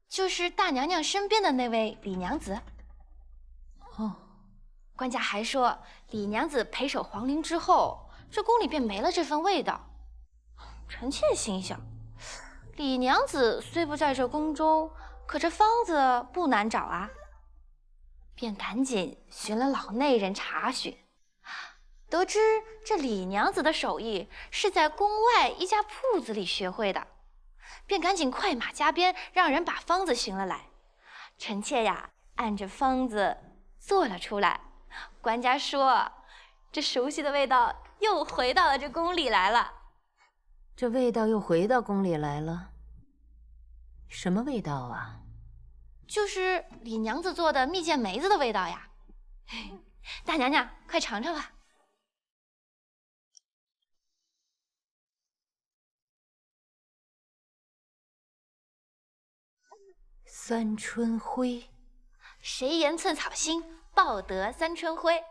就是大娘娘身边的那位李娘子。哦，官家还说，李娘子陪守皇陵之后，这宫里便没了这份味道。臣妾心想，李娘子虽不在这宫中，可这方子不难找啊，便赶紧寻了老内人查询，得知这李娘子的手艺是在宫外一家铺子里学会的，便赶紧快马加鞭，让人把方子寻了来。臣妾呀，按着方子做了出来。官家说，这熟悉的味道又回到了这宫里来了。这味道又回到宫里来了？什么味道啊？就是李娘子做的蜜饯梅子的味道呀。大娘娘，快尝尝吧。三春晖，谁言寸草心，报得三春晖。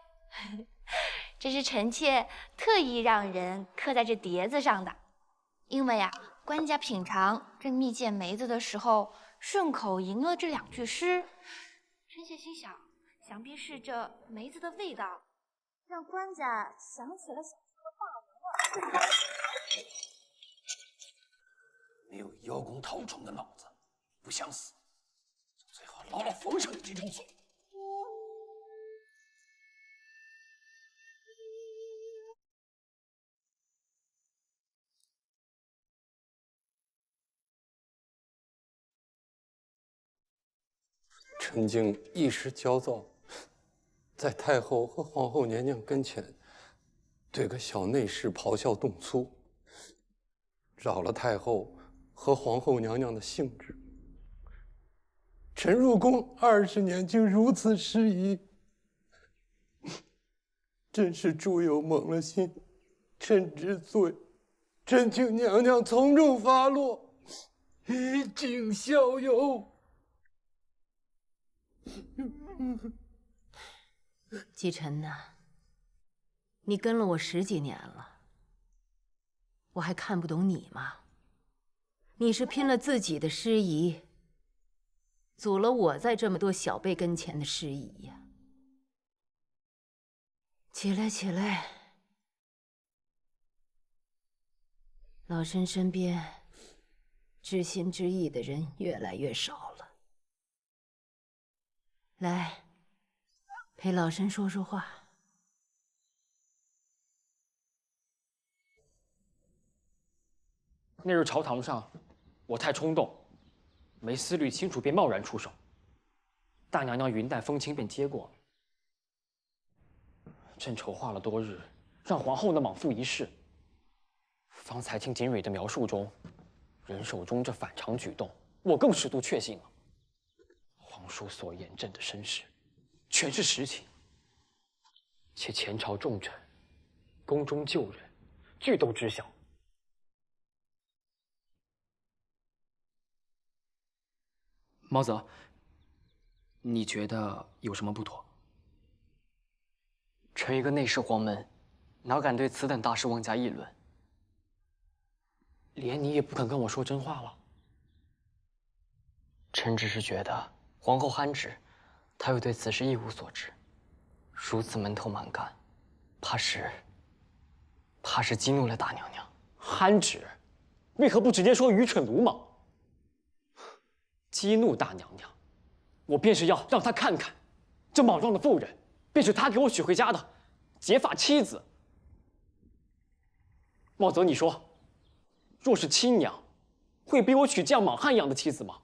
这是臣妾特意让人刻在这碟子上的，因为啊，官家品尝这蜜饯梅子的时候，顺口吟了这2句诗。臣妾心想，想必是这梅子的味道，让官家想起了小时候大王啊。没有邀功逃宠的脑子，不想死，最好老老奉上你这种罪。陈静一时焦躁，在太后和皇后娘娘跟前，对个小内侍咆哮动粗，扰了太后和皇后娘娘的兴致。臣入宫20年，竟如此失仪，真是诸友蒙了心，臣知罪，朕请娘娘从重发落，以儆效尤。姬臣呐，你跟了我10几年了，我还看不懂你吗？你是拼了自己的师仪，阻了我在这么多小辈跟前的师仪呀！起来，起来！老身身边知心知意的人越来越少了。来，陪老身说说话。那日朝堂上，我太冲动，没思虑清楚便贸然出手。大娘娘云淡风轻便接过。朕筹划了多日，让皇后呢莽负一事。方才听景蕊的描述中，人手中这反常举动，我更适度确信了。皇叔所言朕的身世，全是实情。且前朝重臣、宫中旧人，俱都知晓。猫泽，你觉得有什么不妥？臣一个内侍皇门，哪敢对此等大事妄加议论？连你也不肯跟我说真话了？臣只是觉得皇后憨直，她又对此事一无所知，如此闷头蛮干，怕是激怒了大娘娘。憨直，为何不直接说愚蠢鲁莽？激怒大娘娘，我便是要让她看看，这莽撞的妇人，便是她给我娶回家的结发妻子。茂泽，你说，若是亲娘，会逼我娶这样莽汉一样的妻子吗？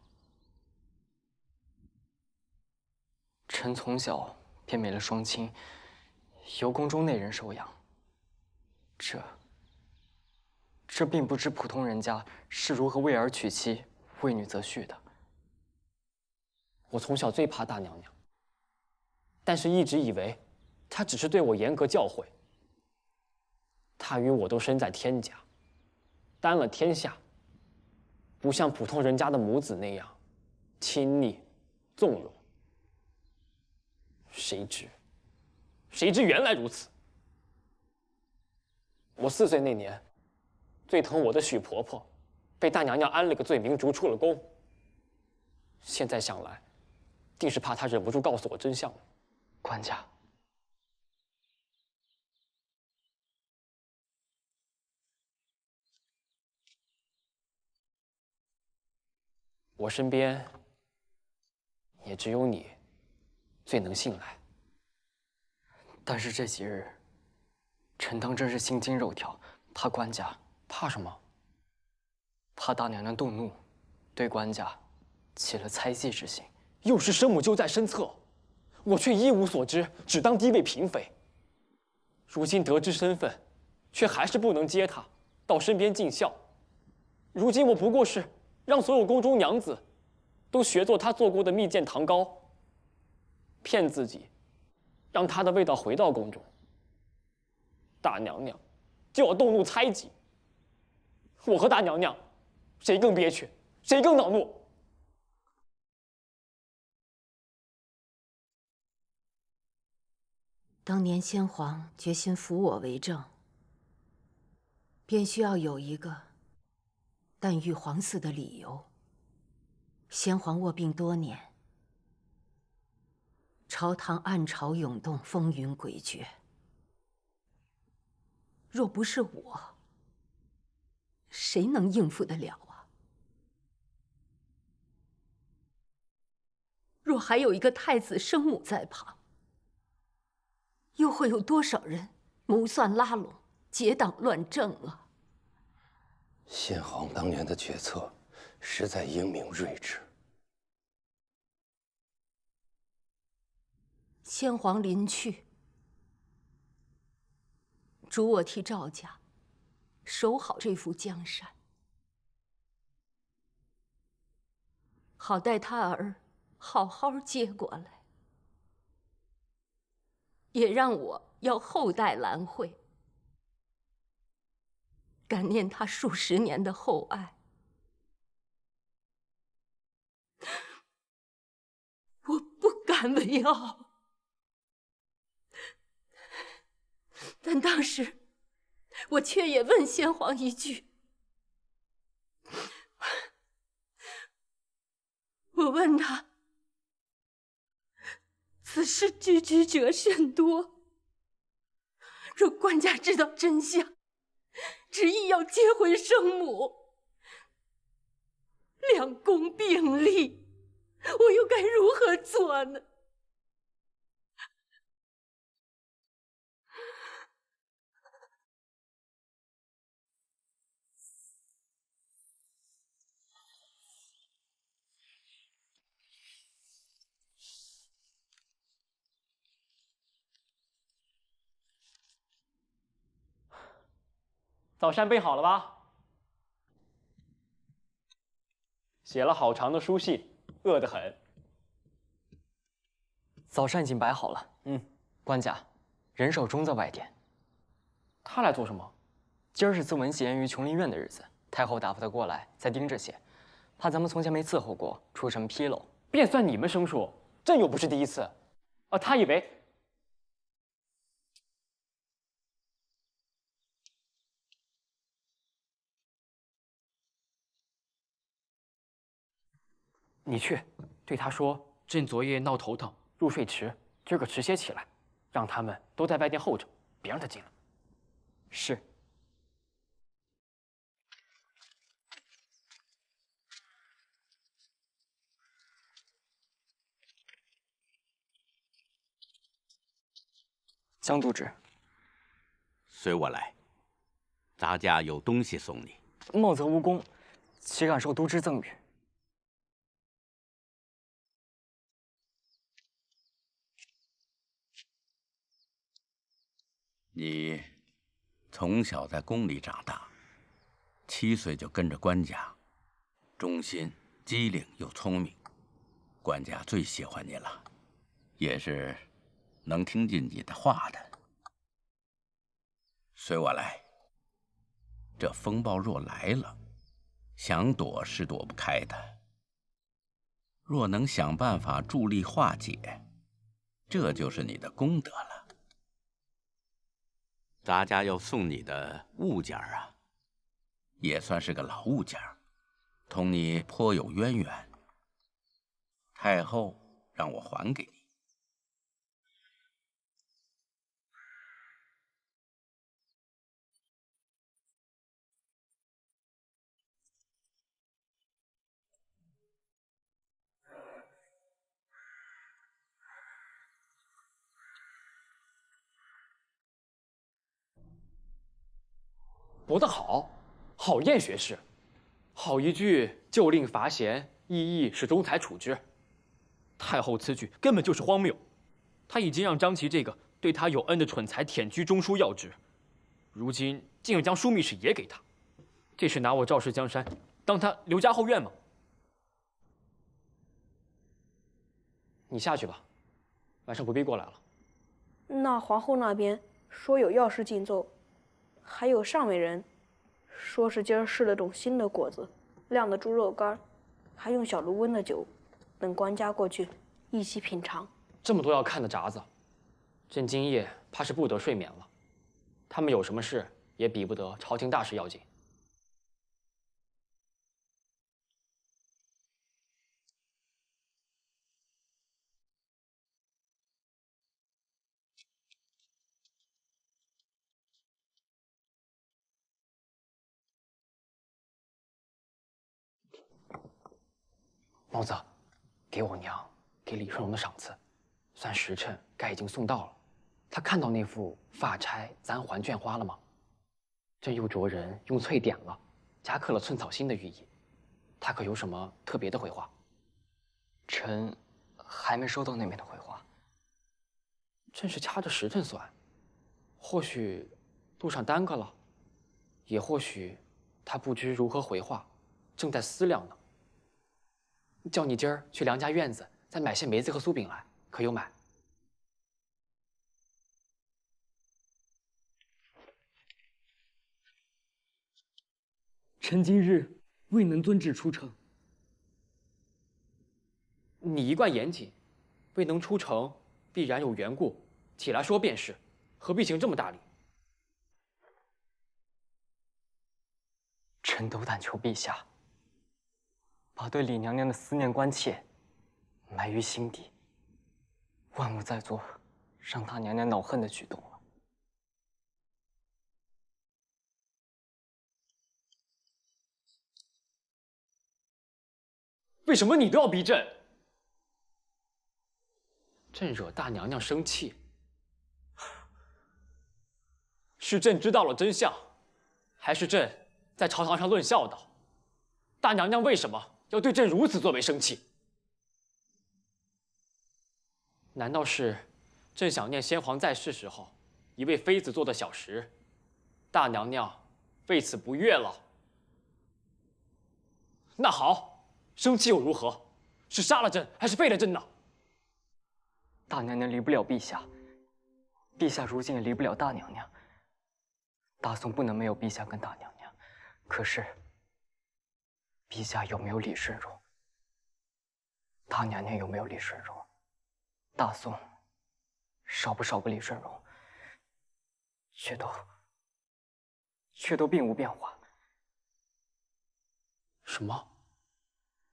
臣从小便没了双亲，由宫中内人收养。这并不知普通人家是如何为儿娶妻、为女择婿的。我从小最怕大娘娘，但是一直以为她只是对我严格教诲。她与我都身在天家，担了天下，不像普通人家的母子那样亲昵纵容。谁知原来如此。我4岁那年，最疼我的许婆婆，被大娘娘安了个罪名，逐出了宫。现在想来，定是怕她忍不住告诉我真相了。官家，我身边也只有你最能信赖。但是这几日，臣当真是心惊肉跳，怕官家。怕什么？怕大娘娘动怒，对官家起了猜忌之心，幼时生母就在身侧，我却一无所知，只当低位嫔妃。如今得知身份，却还是不能接她到身边尽孝。如今我不过是让所有宫中娘子都学做她做过的蜜饯糖糕，骗自己，让她的味道回到宫中。大娘娘就要动怒猜忌，我和大娘娘谁更憋屈，谁更恼怒？当年先皇决心扶我为正，便需要有一个诞育皇嗣的理由。先皇卧病多年，朝堂暗潮涌动，风云诡谲。若不是我，谁能应付得了啊？若还有一个太子生母在旁，又会有多少人谋算拉拢、结党乱政啊？先皇当年的决策实在英明睿智。先皇临去，嘱我替赵家守好这幅江山，好待他儿好好接过来。也让我要后代兰惠，感念他数十年的厚爱。我不敢为傲，但当时我却也问先皇一句，我问他，此事踽踽者甚多，若官家知道真相，执意要接回生母，两宫并立，我又该如何做呢？早膳备好了吧？写了好长的书信，饿得很。早膳已经摆好了。官家，人手中在外殿。他来做什么？今儿是自刎贤于琼林院的日子，太后打发他过来，才盯着些，怕咱们从前没伺候过，出什么纰漏。便算你们生疏，朕又不是第一次。他以为……你去对他说，朕昨夜闹头疼，入睡迟，今儿个迟些起来，让他们都在外殿候着，别让他进来。是。江都指，随我来，咱家有东西送你。茂泽无功，岂敢受都知赠予？你从小在宫里长大，7岁就跟着官家，忠心、机灵又聪明，官家最喜欢你了，也是能听进你的话的。随我来，这风暴若来了，想躲是躲不开的。若能想办法助力化解，这就是你的功德了。咱家要送你的物件啊，也算是个老物件，同你颇有渊源。太后让我还给你。博得好，好验学士，好一句就令伐贤，意义是中才处之。太后此举根本就是荒谬。她已经让张琪这个对她有恩的蠢材舔居中书要职，如今竟要将枢密使也给他，这是拿我赵氏江山当他刘家后院吗？你下去吧，晚上不必过来了。那皇后那边说有要事进奏，还有上位人说是今儿试了种新的果子，晾的猪肉干，还用小炉温的酒，等官家过去一起品尝。这么多要看的札子，朕今夜怕是不得睡眠了。他们有什么事也比不得朝廷大事要紧。毛子，给我娘给李顺荣的赏赐，算时辰该已经送到了。他看到那幅发钗簪环绢花了吗？朕又着人用翠点了，加刻了寸草心的寓意。他可有什么特别的绘画？臣还没收到那边的绘画。朕是掐着时辰算，或许路上耽搁了，也或许他不知如何回话，正在思量呢。叫你今儿去梁家院子，再买些梅子和酥饼来，可有买？臣今日未能遵旨出城。你一贯严谨，未能出城必然有缘故，起来说便是，何必行这么大礼？臣斗胆求陛下，把对李娘娘的思念关切埋于心底，万勿再做让大娘娘恼恨的举动了。为什么你都要逼朕？朕惹大娘娘生气，是朕知道了真相，还是朕在朝堂上论孝道？大娘娘为什么要对朕如此作为生气？难道是朕想念先皇在世时候一位妃子做的小食，大娘娘为此不悦了？那好。生气又如何？是杀了朕，还是废了朕呢？大娘娘离不了陛下，陛下如今也离不了大娘娘。大宋不能没有陛下跟大娘娘，可是，陛下有没有李顺荣？大娘娘有没有李顺荣？大宋少不少个李顺荣，却都并无变化。什么？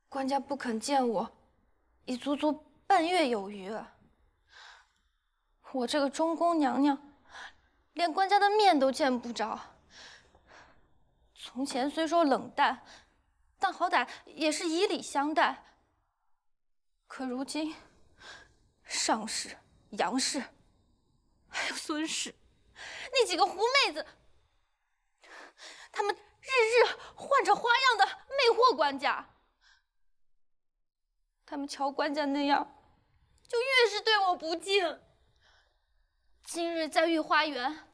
官家不肯见我，已足足半月有余。我这个中宫娘娘，连官家的面都见不着。从前虽说冷淡，但好歹也是以礼相待。可如今，尚氏、杨氏，还有孙氏，那几个狐妹子，他们日日换着花样的魅惑官家。他们瞧官家那样，就越是对我不敬。今日在御花园，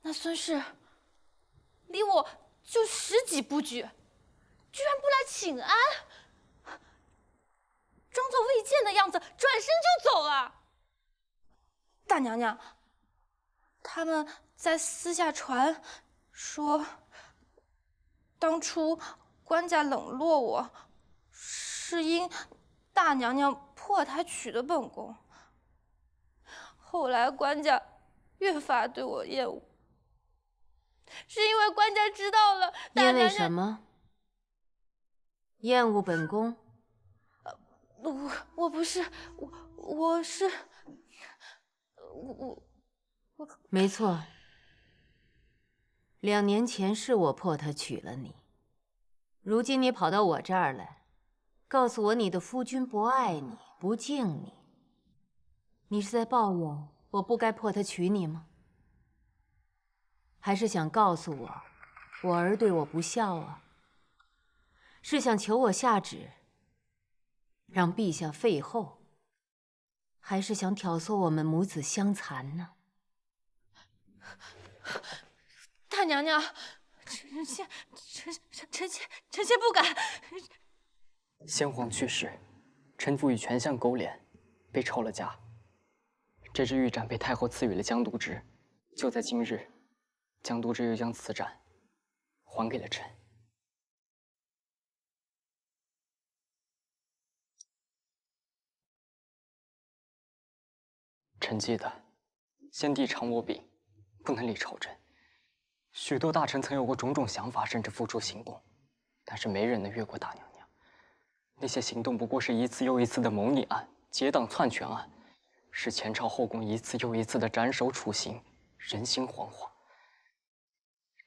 那孙氏离我就10几步距，居然不来请安，装作未见的样子，转身就走了。大娘娘，他们在私下传说，当初官家冷落我，是因大娘娘迫他娶的本宫。后来官家越发对我厌恶，是因为官家知道了大娘娘。因为什么？厌恶本宫？我不是，我是我。没错，2年前是我迫他娶了你，如今你跑到我这儿来，告诉我你的夫君不爱你，不敬你。你是在抱怨我不该迫他娶你吗？还是想告诉我，我儿对我不孝啊？是想求我下旨，让陛下废后，还是想挑唆我们母子相残呢？大娘娘，臣妾不敢。先皇去世，臣父与权相勾连，被抄了家。这支玉盏被太后赐予了江都之，就在今日，江都之又将此盏还给了臣。臣记得，先帝常我柄，不能理朝政。许多大臣曾有过种种想法，甚至付诸行动，但是没人能越过大娘娘。那些行动不过是一次又一次的谋逆案、结党篡权案，使前朝后宫一次又一次的斩首处刑，人心惶惶。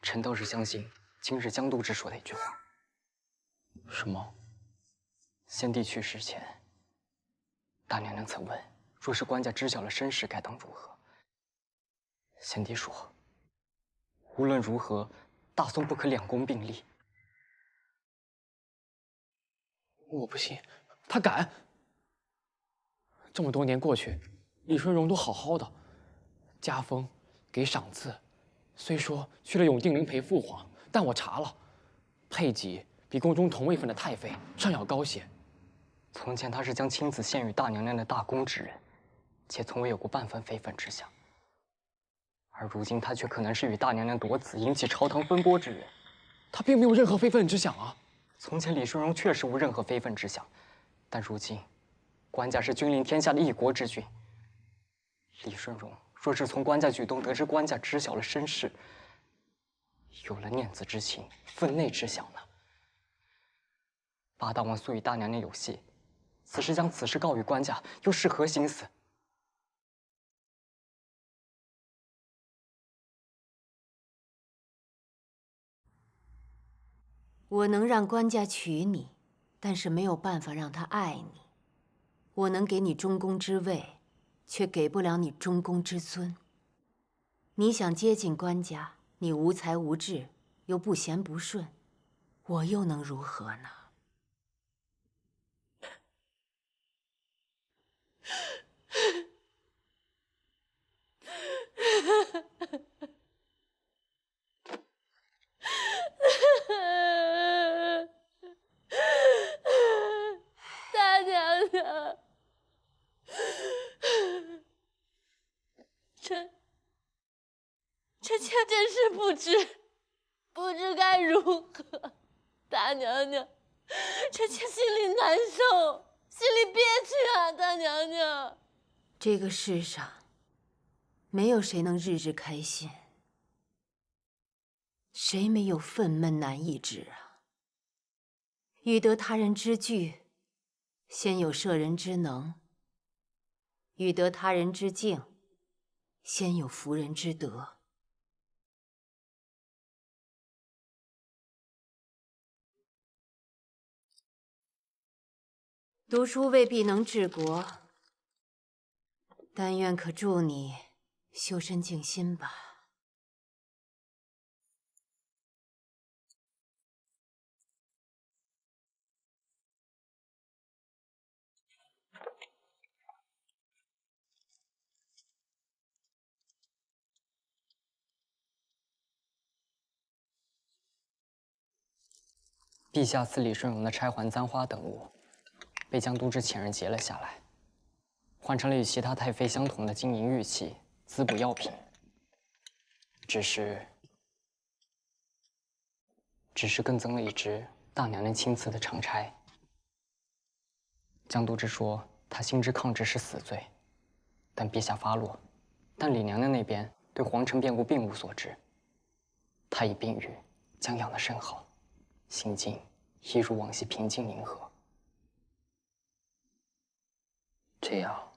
臣倒是相信今日江都之说的一句话。什么？先帝去世前，大娘娘曾问，若是官家知晓了身世，该当如何？先帝说，无论如何，大宋不可两宫并立。我不信，他敢！这么多年过去，李顺荣都好好的，加封，给赏赐，虽说去了永定陵陪父皇，但我查了，配给比宫中同位分的太妃尚要高些。从前他是将亲子献与大娘娘的大公之人，且从未有过半分非分之想。而如今他却可能是与大娘娘夺子，引起朝堂风波之人。他并没有任何非分之想啊！从前李顺荣确实无任何非分之想，但如今，官家是君临天下的一国之君。李顺荣若是从官家举动得知官家知晓了身世，有了念子之情、分内之想呢？八大王素与大娘娘有隙，此时将此事告与官家，又是何心思？我能让官家娶你，但是没有办法让他爱你。我能给你中宫之位，却给不了你中宫之尊。你想接近官家，你无才无智，又不贤不顺，我又能如何呢？大娘娘，臣妾真是不知该如何。大娘娘，臣妾心里难受，心里憋屈啊！大娘娘，这个世上，没有谁能日日开心，谁没有愤懑难抑之啊？欲得他人之惧，先有摄人之能；欲得他人之敬，先有服人之德。读书未必能治国，但愿可助你修身静心吧。陛下赐李顺荣的钗环、簪花等物，被江都之前人劫了下来，换成了与其他太妃相同的金银玉器、滋补药品。只是更增了一支大娘娘亲赐的长钗。江都之说他心之抗旨是死罪，但陛下发落，但李娘娘那边对皇城变故并无所知。她已病愈，将养得甚好，心境一如往昔平静宁和。这样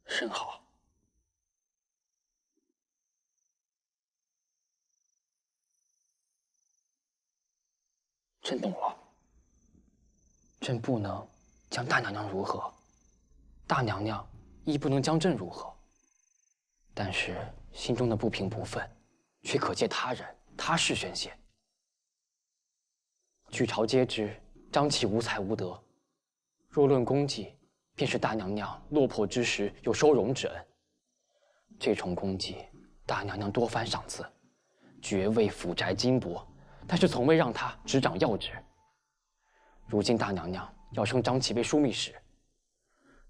甚好。朕懂了。朕不能将大娘娘如何，大娘娘亦不能将朕如何。但是心中的不平不忿，却可借他人他事宣泄。举朝皆知，张启无才无德，若论功绩，便是大娘娘落魄之时有收容之恩。这重功绩，大娘娘多番赏赐，爵位、府宅、金帛，但是从未让她执掌要职。如今大娘娘要升张启为枢密使，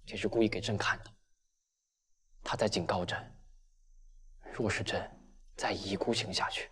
这是故意给朕看的。她在警告朕，若是朕再一意孤行下去，